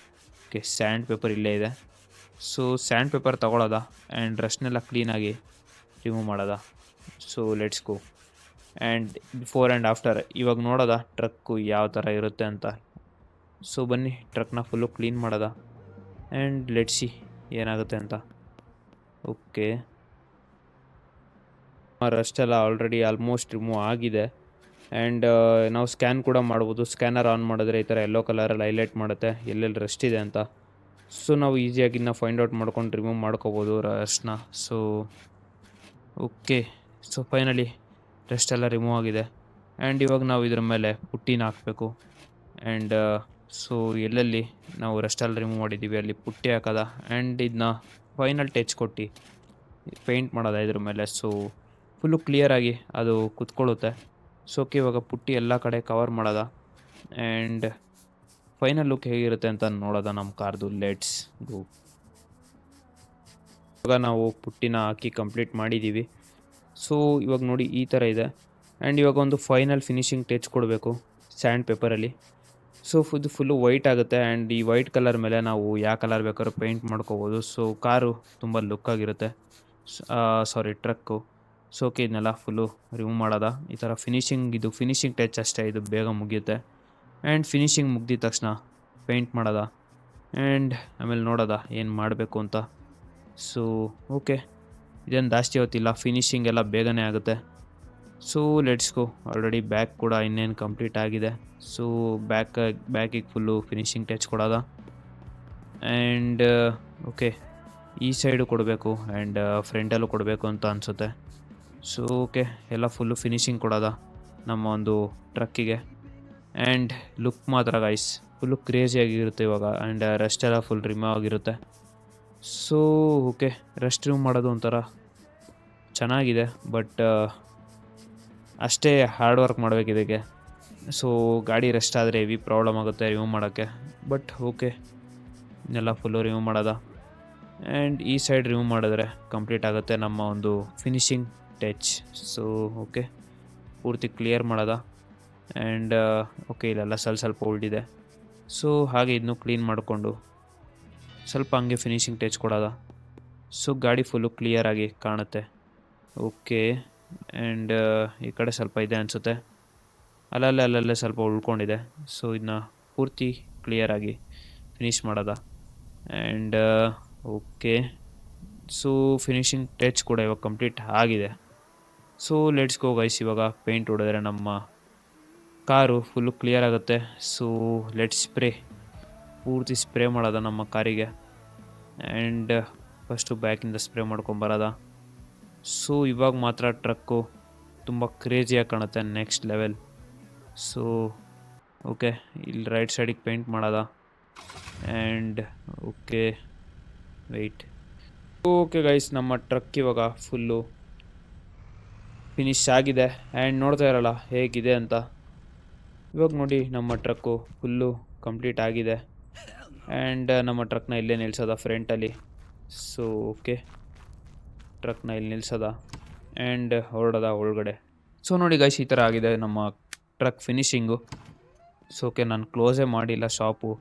ಓಕೆ, ಸ್ಯಾಂಡ್ ಪೇಪರ್ ಇಲ್ಲೇ ಇದೆ. ಸೊ ಸ್ಯಾಂಡ್ ಪೇಪರ್ ತೊಗೊಳೋದ. ಆ್ಯಂಡ್ ರಸ್ಟ್ನೆಲ್ಲ ಕ್ಲೀನಾಗಿ ರಿಮೂವ್ ಮಾಡೋದ. So let's go. And before and after ಇವಾಗ ನೋಡೋದ ಟ್ರಕ್ಕು ಯಾವ ಥರ ಇರುತ್ತೆ ಅಂತ. ಸೊ ಬನ್ನಿ, ಟ್ರಕ್ನ ಫುಲ್ಲು ಕ್ಲೀನ್ ಮಾಡೋದ. ಆ್ಯಂಡ್ ಲೆಟ್ಸಿ ಏನಾಗುತ್ತೆ ಅಂತ. ಓಕೆ, ರಸ್ಟೆಲ್ಲ ಆಲ್ರೆಡಿ ಆಲ್ಮೋಸ್ಟ್ ರಿಮೂವ್ ಆಗಿದೆ. ಆ್ಯಂಡ್ ನಾವು ಸ್ಕ್ಯಾನ್ ಕೂಡ ಮಾಡ್ಬೋದು. ಸ್ಕ್ಯಾನರ್ ಆನ್ ಮಾಡಿದ್ರೆ ಈ ಥರ ಯೆಲ್ಲೋ ಕಲರಲ್ಲಿ ಹೈಲೈಟ್ ಮಾಡುತ್ತೆ ಎಲ್ಲೆಲ್ಲಿ ರಸ್ಟ್ ಇದೆ ಅಂತ. ಸೊ ನಾವು ಈಸಿಯಾಗಿ ನಾವು ಫೈಂಡ್ ಔಟ್ ಮಾಡ್ಕೊಂಡು ರಿಮೂವ್ ಮಾಡ್ಕೋಬೋದು ರಸ್ಟ್ನ. ಸೊ ಓಕೆ, ಸೊ ಫೈನಲಿ ರಸ್ಟೆಲ್ಲ ರಿಮೂವ್ ಆಗಿದೆ. ಆ್ಯಂಡ್ ಇವಾಗ ನಾವು ಇದ್ರ ಮೇಲೆ ಪುಟ್ಟಿನ ಹಾಕಬೇಕು. ಆ್ಯಂಡ್ ಸೊ ಎಲ್ಲೆಲ್ಲಿ ನಾವು ರಸ್ಟೆಲ್ಲ ರಿಮೂವ್ ಮಾಡಿದ್ದೀವಿ ಅಲ್ಲಿ ಪುಟ್ಟಿ ಹಾಕೋದ. ಆ್ಯಂಡ್ ಇದನ್ನ ಫೈನಲ್ ಟಚ್ ಕೊಟ್ಟು ಪೇಂಟ್ ಮಾಡೋದ ಇದ್ರ ಮೇಲೆ. ಸೊ ಫುಲ್ಲು ಕ್ಲಿಯರಾಗಿ ಅದು ಕುತ್ಕೊಳ್ಳುತ್ತೆ. ಸೊ ಓಕೆ, ಇವಾಗ ಪುಟ್ಟಿ ಎಲ್ಲ ಕಡೆ ಕವರ್ ಮಾಡೋದ. ಆ್ಯಂಡ್ ಫೈನಲ್ ಲುಕ್ ಹೇಗಿರುತ್ತೆ ಅಂತ ನೋಡೋದ ನಮ್ಮ ಕಾರ್ದು. Let's go. ಇವಾಗ ನಾವು ಪುಟ್ಟಿನ ಹಾಕಿ ಕಂಪ್ಲೀಟ್ ಮಾಡಿದ್ದೀವಿ. ಸೊ ಇವಾಗ ನೋಡಿ ಈ ಥರ ಇದೆ. ಆ್ಯಂಡ್ ಇವಾಗ ಒಂದು ಫೈನಲ್ ಫಿನಿಶಿಂಗ್ ಟಚ್ ಕೊಡಬೇಕು ಸ್ಯಾಂಡ್ ಪೇಪರಲ್ಲಿ. ಸೊ ಇದು ಫುಲ್ಲು ವೈಟ್ ಆಗುತ್ತೆ. ಆ್ಯಂಡ್ ಈ ವೈಟ್ ಕಲರ್ ಮೇಲೆ ನಾವು ಯಾವ ಕಲರ್ ಬೇಕಾದ್ರೂ ಪೇಂಟ್ ಮಾಡ್ಕೋಬೋದು. ಸೊ ಕಾರು ತುಂಬ ಲುಕ್ಕಾಗಿರುತ್ತೆ. ಟ್ರಕ್ಕು. ಸೊ ಓಕೆ, ಇದನ್ನೆಲ್ಲ ಫುಲ್ಲು ರಿಮೂವ್ ಮಾಡೋದ. ಈ ಥರ ಫಿನಿಶಿಂಗ್ ಟಚ್ ಅಷ್ಟೇ, ಇದು ಬೇಗ ಮುಗಿಯುತ್ತೆ. ಆ್ಯಂಡ್ ಫಿನಿಶಿಂಗ್ ಮುಗ್ದಿದ ತಕ್ಷಣ ಪೇಂಟ್ ಮಾಡೋದ. ಆ್ಯಂಡ್ ಆಮೇಲೆ ನೋಡೋದ ಏನು ಮಾಡಬೇಕು ಅಂತ. ಸೊ ಓಕೆ, ಇದೇನು ಜಾಸ್ತಿ ಹೊತ್ತಿಲ್ಲ, ಫಿನಿಶಿಂಗ್ ಎಲ್ಲ ಬೇಗನೆ ಆಗುತ್ತೆ. So let's go. Already back ಕೂಡ ಇನ್ನೇನು ಕಂಪ್ಲೀಟ್ ಆಗಿದೆ. ಸೊ ಬ್ಯಾಕಿಗೆ ಫುಲ್ಲು ಫಿನಿಶಿಂಗ್ ಟಚ್ ಕೊಡೋದ. ಆ್ಯಂಡ್ ಓಕೆ, ಈ ಸೈಡು ಕೊಡಬೇಕು ಆ್ಯಂಡ್ ಫ್ರಂಟಲ್ಲೂ ಕೊಡಬೇಕು ಅಂತ ಅನಿಸುತ್ತೆ. ಸೊ ಓಕೆ, ಎಲ್ಲ ಫುಲ್ಲು ಫಿನಿಶಿಂಗ್ ಕೊಡೋದ ನಮ್ಮ ಒಂದು ಟ್ರಕ್ಕಿಗೆ. ಆ್ಯಂಡ್ ಲುಕ್ ಮಾತ್ರ ಗೈಸ್ ಫುಲ್ಲು ಕ್ರೇಜಿಯಾಗಿರುತ್ತೆ ಇವಾಗ. ಆ್ಯಂಡ್ ರಸ್ಟ್ ಎಲ್ಲ ಫುಲ್ ರಿಮೂವ್ ಆಗಿರುತ್ತೆ. ಸೊ ಓಕೆ, ರಸ್ಟ್ ರಿಮೂವ್ ಮಾಡೋದು ಒಂಥರ ಚೆನ್ನಾಗಿದೆ. ಬಟ್ ಅಷ್ಟೇ ಹಾರ್ಡ್ ವರ್ಕ್ ಮಾಡಬೇಕು ಇದಕ್ಕೆ. ಸೊ ಗಾಡಿ ರಸ್ಟ್ ಆದರೆ ಹೆವಿ ಪ್ರಾಬ್ಲಮ್ ಆಗುತ್ತೆ ರಿಮೂವ್ ಮಾಡೋಕ್ಕೆ. ಬಟ್ ಓಕೆ, ಇನ್ನೆಲ್ಲ ಫುಲ್ಲು ರಿಮೂವ್ ಮಾಡೋದ. ಆ್ಯಂಡ್ ಈ ಸೈಡ್ ರಿಮೂವ್ ಮಾಡಿದ್ರೆ ಕಂಪ್ಲೀಟ್ ಆಗುತ್ತೆ ನಮ್ಮ ಒಂದು ಫಿನಿಶಿಂಗ್ ಟಚ್. ಸೊ ಓಕೆ, ಪೂರ್ತಿ ಕ್ಲಿಯರ್ ಮಾಡೋದ. ಆ್ಯಂಡ್ ಓಕೆ ಇಲ್ಲೆಲ್ಲ ಸ್ವಲ್ಪ ಉಳಿದಿದೆ. ಸೊ ಹಾಗೆ ಇದನ್ನು ಕ್ಲೀನ್ ಮಾಡಿಕೊಂಡು ಸ್ವಲ್ಪ ಹಂಗೆ ಫಿನಿಶಿಂಗ್ ಟಚ್ ಕೊಡೋದ. ಸೊ ಗಾಡಿ ಫುಲ್ಲು ಕ್ಲಿಯರಾಗಿ ಕಾಣುತ್ತೆ. ಓಕೆ ಆ್ಯಂಡ್ ಈ ಕಡೆ ಸ್ವಲ್ಪ ಇದೆ ಅನಿಸುತ್ತೆ, ಅಲ್ಲಲ್ಲೇ ಸ್ವಲ್ಪ ಉಳ್ಕೊಂಡಿದೆ. ಸೊ ಇದನ್ನ ಪೂರ್ತಿ ಕ್ಲಿಯರಾಗಿ ಫಿನಿಷ್ ಮಾಡೋದ. And okay so finishing touch ಕೂಡ ಇವಾಗ ಕಂಪ್ಲೀಟ್ ಆಗಿದೆ. So let's go guys. ಇವಾಗ ಪೇಂಟ್ ಹೊಡೆದ್ರೆ ನಮ್ಮ ಕಾರು ಫುಲ್ಲು ಕ್ಲಿಯರ್ ಆಗುತ್ತೆ. ಸೊ ಲೆಟ್ಸ್ ಸ್ಪ್ರೇ, ಪೂರ್ತಿ ಸ್ಪ್ರೇ ಮಾಡೋದ ನಮ್ಮ ಕಾರಿಗೆ. ಆ್ಯಂಡ್ ಫಸ್ಟು ಬ್ಯಾಕಿಂದ ಸ್ಪ್ರೇ ಮಾಡ್ಕೊಂಬರೋದ. ಸೊ ಇವಾಗ ಮಾತ್ರ ಟ್ರಕ್ಕು ತುಂಬ ಕ್ರೇಜಿಯಾಗಿ ಕಾಣುತ್ತೆ, ನೆಕ್ಸ್ಟ್ ಲೆವೆಲ್. ಸೊ ಓಕೆ ಇಲ್ಲಿ ರೈಟ್ ಸೈಡಿಗೆ ಪೇಂಟ್ ಮಾಡೋದ. And okay wait. Okay guys, ನಮ್ಮ ಟ್ರಕ್ ಇವಾಗ ಫುಲ್ಲು ಫಿನಿಶ್ ಆಗಿದೆ. ಆ್ಯಂಡ್ ನೋಡ್ತಾ ಇರಲ್ಲ ಹೇಗಿದೆ ಅಂತ. ಇವಾಗ ನೋಡಿ ನಮ್ಮ ಟ್ರಕ್ಕು ಫುಲ್ಲು ಕಂಪ್ಲೀಟ್ ಆಗಿದೆ. ಆ್ಯಂಡ್ ನಮ್ಮ ಟ್ರಕ್ನ ಇಲ್ಲೇ ನಿಲ್ಸೋದ ಫ್ರಂಟಲ್ಲಿ. ಸೊ ಓಕೆ ಟ್ರಕ್ನ ಇಲ್ಲಿ ನಿಲ್ಸೋದ ಆ್ಯಂಡ್ ಹೊರಡೋದ ಒಳಗಡೆ. ಸೊ ನೋಡಿ ಗೈಸ್, ಈ ಥರ ಆಗಿದೆ ನಮ್ಮ ಟ್ರಕ್ ಫಿನಿಶಿಂಗು. ಸೊ ಓಕೆ ನಾನು ಕ್ಲೋಸೇ ಮಾಡಿಲ್ಲ ಶಾಪು.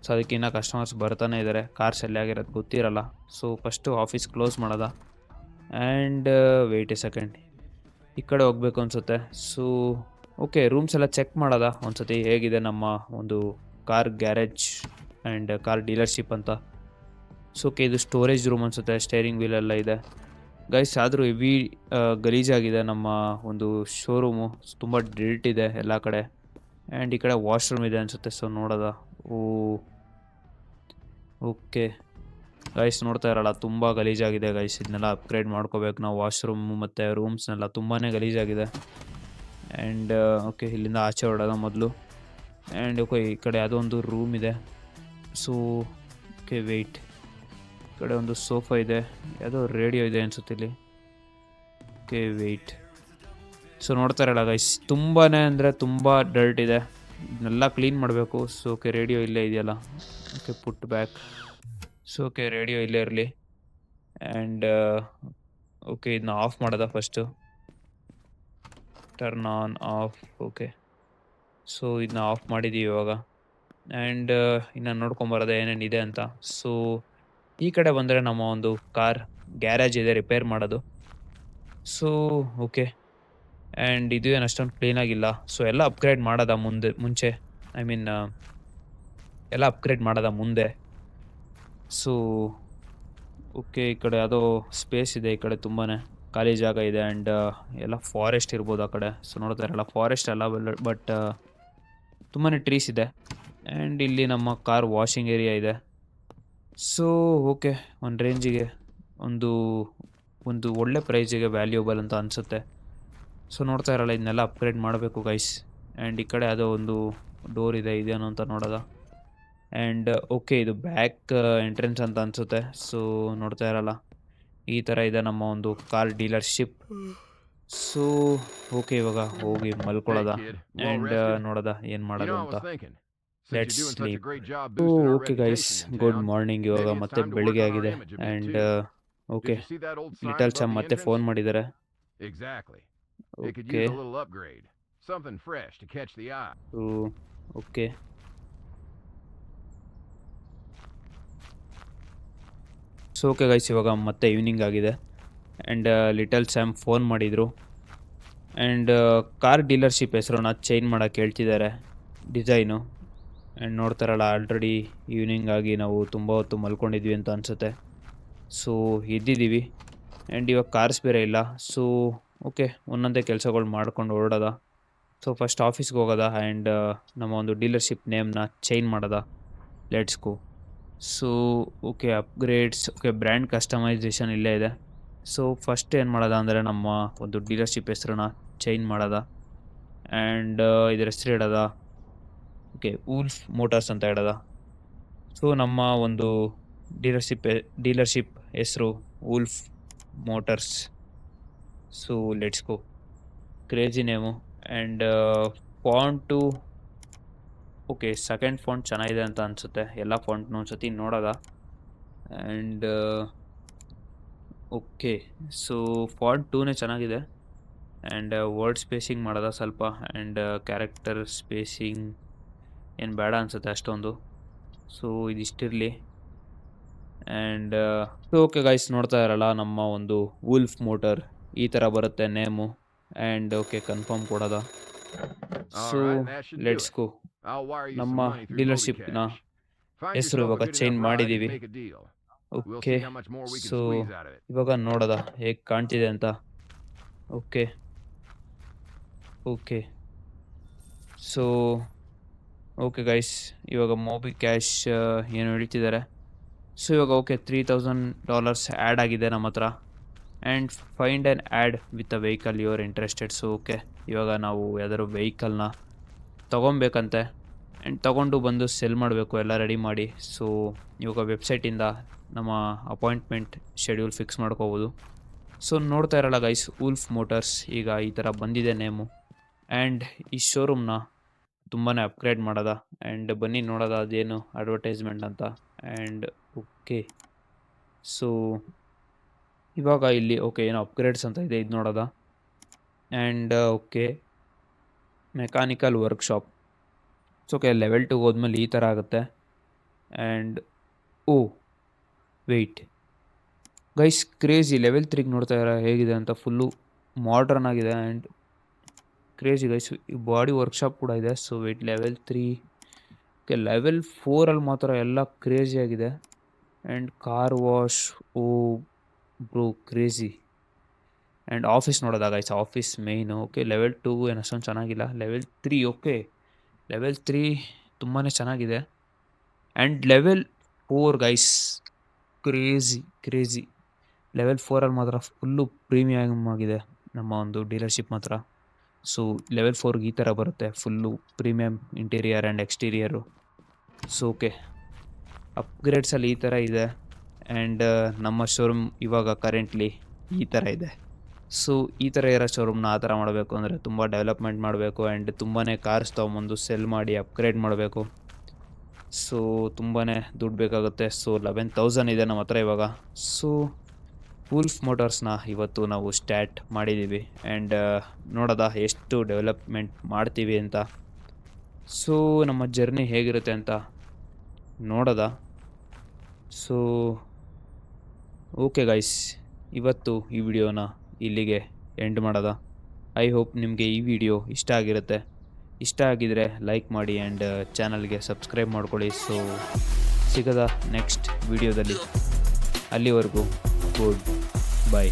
ಸೊ ಅದಕ್ಕಿನ್ನ ಕಸ್ಟಮರ್ಸ್ ಬರ್ತಾನೆ ಇದ್ದಾರೆ, ಕಾರ್ ಸೆಲ್ ಆಗಿರೋದು ಗೊತ್ತಿರಲ್ಲ. ಸೊ ಫಸ್ಟು ಆಫೀಸ್ ಕ್ಲೋಸ್ ಮಾಡೋದ. ಆ್ಯಂಡ್ ವೆಯ್ಟ್ ಎ ಸೆಕೆಂಡ್, ಈ ಕಡೆ ಹೋಗ್ಬೇಕು ಅನಿಸುತ್ತೆ. ಸೊ ಓಕೆ ರೂಮ್ಸ್ ಎಲ್ಲ ಚೆಕ್ ಮಾಡೋದ ಒಂದ್ಸತಿ ಹೇಗಿದೆ ನಮ್ಮ ಒಂದು car garage and car dealership ಅಂತ. ಸೊ ಓಕೆ ಇದು ಸ್ಟೋರೇಜ್ ರೂಮ್ ಅನಿಸುತ್ತೆ, ಸ್ಟೇರಿಂಗ್ ವೀಲ್ ಎಲ್ಲ ಇದೆ ಗೈಸ್. ಆದರೂ ಹೆವಿ ಗಲೀಜಾಗಿದೆ ನಮ್ಮ ಒಂದು ಶೋರೂಮು, ತುಂಬ ಡಿಲ್ಟ್ ಇದೆ ಎಲ್ಲ ಕಡೆ. ಆ್ಯಂಡ್ ಈ ಕಡೆ ವಾಶ್ರೂಮ್ ಇದೆ ಅನಿಸುತ್ತೆ. ಸೊ ನೋಡೋದ. ಓಕೆ ಗೈಸ್ ನೋಡ್ತಾ ಇರಲ್ಲ ತುಂಬ ಗಲೀಜಾಗಿದೆ ಗೈಸ್. ಇದನ್ನೆಲ್ಲ ಅಪ್ಗ್ರೇಡ್ ಮಾಡ್ಕೋಬೇಕು ನಾವು, ವಾಶ್ರೂಮು ಮತ್ತು ರೂಮ್ಸ್ನೆಲ್ಲ ತುಂಬಾ ಗಲೀಜಾಗಿದೆ. ಆ್ಯಂಡ್ ಓಕೆ ಇಲ್ಲಿಂದ ಆಚೆ ಹೊಡೋದ ಮೊದಲು. ಆ್ಯಂಡ್ ಓಕೆ ಈ ಕಡೆ ಯಾವುದೋ ಒಂದು ರೂಮ್ ಇದೆ. ಸೊ ಓಕೆ ವೆಯ್ಟ್, ಈ ಕಡೆ ಒಂದು ಸೋಫಾ ಇದೆ, ಯಾವುದೋ ರೇಡಿಯೋ ಇದೆ ಅನಿಸುತ್ತೆ ಇಲ್ಲಿ. Okay wait. ಸೊ ನೋಡ್ತಾ ಇರಲ್ಲ ಗೈಸ್, ತುಂಬಾ ಅಂದರೆ ತುಂಬ ಡರ್ಟ್ ಇದೆ, ಇದನ್ನೆಲ್ಲ ಕ್ಲೀನ್ ಮಾಡಬೇಕು. ಸೊ ಓಕೆ ರೇಡಿಯೋ ಇಲ್ಲೇ ಇದೆಯಲ್ಲ. ಓಕೆ ಪುಟ್ ಬ್ಯಾಕ್. ಸೊ ಓಕೆ ರೇಡಿಯೋ ಇಲ್ಲೇ ಇರಲಿ. ಆ್ಯಂಡ್ ಓಕೆ ಇದನ್ನ ಆಫ್ ಮಾಡೋದ first. Turn on off. Okay so ಇದನ್ನ ಆಫ್ ಮಾಡಿದ್ದೀವಿ ಇವಾಗ. ಆ್ಯಂಡ್ ಇನ್ನು ನೋಡ್ಕೊಂಬರೋದೆ ಏನೇನಿದೆ ಅಂತ. ಸೊ ಈ ಕಡೆ ಬಂದರೆ ನಮ್ಮ ಒಂದು ಕಾರ್ ಗ್ಯಾರೇಜ್ ಇದೆ, ರಿಪೇರ್ ಮಾಡೋದು. ಸೊ ಓಕೆ ಆ್ಯಂಡ್ ಇದು ಏನು ಅಷ್ಟೊಂದು ಕ್ಲೀನಾಗಿಲ್ಲ. ಸೊ ಎಲ್ಲ ಅಪ್ಗ್ರೇಡ್ ಮಾಡೋದ ಮುಂಚೆ, ಐ ಮೀನ್ ಎಲ್ಲ ಅಪ್ಗ್ರೇಡ್ ಮಾಡೋದ ಮುಂದೆ. ಸೊ ಓಕೆ ಈ ಕಡೆ ಯಾವುದೋ ಸ್ಪೇಸ್ ಇದೆ, ಈ ಕಡೆ ತುಂಬಾ ಖಾಲಿ ಜಾಗ ಇದೆ. ಆ್ಯಂಡ್ ಎಲ್ಲ ಫಾರೆಸ್ಟ್ ಇರ್ಬೋದು ಆ ಕಡೆ. ಸೊ ನೋಡ್ತಾ ಇರಲ್ಲ ಫಾರೆಸ್ಟ್ ಅಲ್ಲ, ಬಟ್ ತುಂಬಾ ಟ್ರೀಸ್ ಇದೆ. ಆ್ಯಂಡ್ ಇಲ್ಲಿ ನಮ್ಮ ಕಾರ್ ವಾಷಿಂಗ್ ಏರಿಯಾ ಇದೆ. ಸೊ ಓಕೆ ಒಂದು ರೇಂಜಿಗೆ ಒಂದು ಒಳ್ಳೆ ಪ್ರೈಸಿಗೆ ವ್ಯಾಲ್ಯೂಬಲ್ ಅಂತ ಅನಿಸುತ್ತೆ. ಸೊ ನೋಡ್ತಾ ಇರಲ್ಲ ಇದನ್ನೆಲ್ಲ ಅಪ್ಗ್ರೇಡ್ ಮಾಡಬೇಕು ಗೈಸ್. ಆ್ಯಂಡ್ ಈ ಕಡೆ ಯಾವುದೋ ಒಂದು ಡೋರ್ ಇದೆ, ಇದೇನೋ ಅಂತ ನೋಡೋದ. ಆ್ಯಂಡ್ ಓಕೆ ಇದು ಬ್ಯಾಕ್ ಎಂಟ್ರೆನ್ಸ್ ಅಂತ ಅನಿಸುತ್ತೆ. ಸೊ ನೋಡ್ತಾ ಇರಲ್ಲ ಈ ಥರ ಇದೆ ನಮ್ಮ ಒಂದು ಕಾರ್ ಡೀಲರ್ಶಿಪ್. ಸೊ ಓಕೆ ಇವಾಗ ಹೋಗಿ ಮಲ್ಕೊಳ್ಳೋದ ಆ್ಯಂಡ್ ನೋಡೋದ ಏನು ಮಾಡೋದು ಅಂತ. Let's sleep. Okay guys, good morning. ಇವಾಗ ಮತ್ತೆ ಬೆಳಿಗ್ಗೆ ಆಗಿದೆ. ಆ್ಯಂಡ್ ಓಕೆ ಲಿಟಲ್ ಚಾಮ್ ಮತ್ತೆ ಫೋನ್ ಮಾಡಿದ್ದಾರೆ. Okay okay so okay guys ಇವಾಗ ಮತ್ತೆ ಈವ್ನಿಂಗ್ ಆಗಿದೆ. ಆ್ಯಂಡ್ ಲಿಟಲ್ ಸ್ಯಾಮ್ ಫೋನ್ ಮಾಡಿದರು. ಆ್ಯಂಡ್ ಕಾರ್ ಡೀಲರ್ಶಿಪ್ ಹೆಸರನ್ನ ಚೇಂಜ್ ಮಾಡೋಕ್ಕೆ ಹೇಳ್ತಿದ್ದಾರೆ ಡಿಸೈನು. ಆ್ಯಂಡ್ ನೋಡ್ತಾರಲ್ಲ ಆಲ್ರೆಡಿ ಈವ್ನಿಂಗ್ ಆಗಿ ನಾವು ತುಂಬ ಹೊತ್ತು ಮಲ್ಕೊಂಡಿದ್ವಿ ಅಂತ ಅನಿಸುತ್ತೆ. ಸೊ ಎದ್ದಿದ್ದೀವಿ. ಆ್ಯಂಡ್ ಇವಾಗ ಕಾರ್ಸ್ ಬೇರೆ ಇಲ್ಲ. ಸೊ ಓಕೆ ಒಂದೊಂದೇ ಕೆಲಸಗಳು ಮಾಡ್ಕೊಂಡು ಹೊರಡೋದ. ಸೊ ಫಸ್ಟ್ ಆಫೀಸ್ಗೆ ಹೋಗೋದ ಆ್ಯಂಡ್ ನಮ್ಮ ಒಂದು ಡೀಲರ್ಶಿಪ್ ನೇಮ್ನ ಚೇಂಜ್ ಮಾಡೋದ. Let's go. So okay upgrades, okay brand customisation ಇಲ್ಲೇ ಇದೆ. ಸೊ ಫಸ್ಟ್ ಏನು ಮಾಡೋದ ಅಂದರೆ ನಮ್ಮ ಒಂದು ಡೀಲರ್ಶಿಪ್ ಹೆಸರನ್ನ ಚೇಂಜ್ ಮಾಡೋದ. ಆ್ಯಂಡ್ ಇದರ ಹೆಸರು ಇಡೋದ ಓಕೆ ವೂಲ್ಫ್ ಮೋಟಾರ್ಸ್ ಅಂತ ಇಡೋದ. ಸೊ ನಮ್ಮ ಒಂದು ಡೀಲರ್ಶಿಪ್ ಹೆಸರು wolf motors. So let's go. Crazy name. And font okay second font ಚೆನ್ನಾಗಿದೆ ಅಂತ ಅನಿಸುತ್ತೆ. ಎಲ್ಲ ಫಾಂಟ್ನೂ ಒಂದ್ಸತಿ ನೋಡೋದ. ಆ್ಯಂಡ್ ಓಕೆ ಸೊ ಫಾಂಟ್ 2ನೇ ಚೆನ್ನಾಗಿದೆ. ಆ್ಯಂಡ್ ವರ್ಡ್ ಸ್ಪೇಸಿಂಗ್ ಮಾಡೋದ ಸ್ವಲ್ಪ, ಆ್ಯಂಡ್ ಕ್ಯಾರೆಕ್ಟರ್ ಸ್ಪೇಸಿಂಗ್ ಏನು ಬೇಡ ಅನಿಸುತ್ತೆ ಅಷ್ಟೊಂದು. ಸೊ ಇದಿಷ್ಟಿರಲಿ. ಆ್ಯಂಡ್ ಓಕೆ ಗೈಸ್, ನೋಡ್ತಾ ಇರಲ್ಲ ನಮ್ಮ ಒಂದು ವೂಲ್ಫ್ ಮೋಟರ್ ಈ ಥರ ಬರುತ್ತೆ ನೇಮು. ಆ್ಯಂಡ್ ಓಕೆ, ಕನ್ಫರ್ಮ್ ಕೊಡೋದ. So let's go. ನಮ್ಮ ಡೀಲರ್ಶಿಪ್ನ ಹೆಸರು ಇವಾಗ ಚೇಂಜ್ ಮಾಡಿದ್ದೀವಿ. ಓಕೆ, ಸೊ ಇವಾಗ ನೋಡೋದ ಹೇಗೆ ಕಾಣ್ತಿದೆ ಅಂತ. Okay okay so okay guys, ಇವಾಗ ಮೊಬಿ ಕ್ಯಾಶ್ ಏನು ಹೇಳ್ತಿದ್ದಾರೆ. ಸೊ ಇವಾಗ ಓಕೆ, $3,000 ಆ್ಯಡ್ ಆಗಿದೆ ನಮ್ಮ ಹತ್ರ. And find an ad with a vehicle you are interested. So okay, ಇವಾಗ ನಾವು ಯಾವ್ದಾದ್ರು ವೆಹಿಕಲ್ನ ತೊಗೊಬೇಕಂತೆ, ಆ್ಯಂಡ್ ತೊಗೊಂಡು ಬಂದು ಸೆಲ್ ಮಾಡಬೇಕು ಎಲ್ಲ ರೆಡಿ ಮಾಡಿ. ಸೊ ಇವಾಗ ವೆಬ್ಸೈಟಿಂದ ನಮ್ಮ ಅಪಾಯಿಂಟ್ಮೆಂಟ್ ಶೆಡ್ಯೂಲ್ ಫಿಕ್ಸ್ ಮಾಡ್ಕೋಬೋದು. ಸೊ ನೋಡ್ತಾ ಇರಲ್ಲ ಗೈಸ್, ವೂಲ್ಫ್ ಮೋಟರ್ಸ್ ಈಗ ಈ ಥರ ಬಂದಿದೆ ನೇಮು. ಆ್ಯಂಡ್ ಈ ಶೋರೂಮ್ನ ತುಂಬಾ ಅಪ್ಗ್ರೇಡ್ ಮಾಡೋದ. ಆ್ಯಂಡ್ ಬನ್ನಿ ನೋಡೋದ ಅದೇನು ಅಡ್ವರ್ಟೈಸ್ಮೆಂಟ್ ಅಂತ. ಆ್ಯಂಡ್ ಓಕೆ, ಸೊ ಇವಾಗ ಇಲ್ಲಿ ಓಕೆ ಏನೋ ಅಪ್ಗ್ರೇಡ್ಸ್ ಅಂತ ಇದೆ, ಇದು ನೋಡೋದ. And okay, mechanical workshop. So okay, level 2 ಹೋದ್ಮೇಲೆ ಈ ಥರ ಆಗುತ್ತೆ. And oh wait guys, crazy level 3ಗೆ ನೋಡ್ತಾ ಇರೋ ಹೇಗಿದೆ ಅಂತ. ಫುಲ್ಲು ಮಾಡ್ರನ್ ಆಗಿದೆ ಆ್ಯಂಡ್ ಕ್ರೇಜಿ ಗೈಸ್. ಈ ಬಾಡಿ ವರ್ಕ್ಶಾಪ್ ಕೂಡ ಇದೆ. So wait, level 3 okay, level 4ಅಲ್ಲಿ ಮಾತ್ರ ಎಲ್ಲ ಕ್ರೇಜಿ ಆಗಿದೆ. And car wash, oh bro crazy. And office ನೋಡೋದ guys, office main. Okay, level 2 ಏನು ಅಷ್ಟೊಂದು ಚೆನ್ನಾಗಿಲ್ಲ. ಲೆವೆಲ್ 3 ಓಕೆ, ಲೆವೆಲ್ 3 ತುಂಬಾ ಚೆನ್ನಾಗಿದೆ. And level 4 guys, crazy. Level 4ಅಲ್ಲಿ ಮಾತ್ರ ಫುಲ್ಲು ಪ್ರೀಮಿಯಮ್ ಆಗಿದೆ ನಮ್ಮ ಒಂದು ಡೀಲರ್ಶಿಪ್ ಮಾತ್ರ. ಸೊ ಲೆವೆಲ್ 4ಗೆ ಈ ಥರ ಬರುತ್ತೆ, full premium interior and exterior. So okay, ಅಪ್ಗ್ರೇಡ್ಸಲ್ಲಿ ಈ ಥರ ಇದೆ. ಆ್ಯಂಡ್ ನಮ್ಮ ಶೋರೂಮ್ ಇವಾಗ ಕರೆಂಟ್ಲಿ ಈ ಥರ ಇದೆ. ಸೊ ಈ ಥರ ಇರೋ ಶೋರೂಮ್ನ ಆ ಥರ ಮಾಡಬೇಕು ಅಂದರೆ ತುಂಬ ಡೆವಲಪ್ಮೆಂಟ್ ಮಾಡಬೇಕು. ಆ್ಯಂಡ್ ತುಂಬಾ ಕಾರ್ಸ್ ತೊಗೊಂಬಂದು ಸೆಲ್ ಮಾಡಿ ಅಪ್ಗ್ರೇಡ್ ಮಾಡಬೇಕು. ಸೊ ತುಂಬಾ ದುಡ್ಡು ಬೇಕಾಗುತ್ತೆ. ಸೊ 11,000 ಇದೆ ನಮ್ಮ ಹತ್ರ ಇವಾಗ. ಸೊ ವೂಲ್ಫ್ ಮೋಟರ್ಸ್ನ ಇವತ್ತು ನಾವು ಸ್ಟಾರ್ಟ್ ಮಾಡಿದ್ದೀವಿ. ಆ್ಯಂಡ್ ನೋಡೋದ ಎಷ್ಟು ಡೆವಲಪ್ಮೆಂಟ್ ಮಾಡ್ತೀವಿ ಅಂತ. ಸೊ ನಮ್ಮ ಜರ್ನಿ ಹೇಗಿರುತ್ತೆ ಅಂತ ನೋಡೋದ. ಸೊ ಓಕೆ ಗೈಸ್, ಇವತ್ತು ಈ ವಿಡಿಯೋನ ಇಲ್ಲಿಗೆ ಎಂಡ್ ಮಾಡೋದ. ಐ ಹೋಪ್ ನಿಮಗೆ ಈ ವಿಡಿಯೋ ಇಷ್ಟ ಆಗಿರುತ್ತೆ. ಇಷ್ಟ ಆಗಿದರೆ ಲೈಕ್ ಮಾಡಿ ಆ್ಯಂಡ್ ಚಾನಲ್ಗೆ ಸಬ್ಸ್ಕ್ರೈಬ್ ಮಾಡ್ಕೊಳ್ಳಿ. ಸೊ ಸಿಗೋದ ನೆಕ್ಸ್ಟ್ ವಿಡಿಯೋದಲ್ಲಿ. ಅಲ್ಲಿವರೆಗೂ ಗುಡ್ ಬೈ.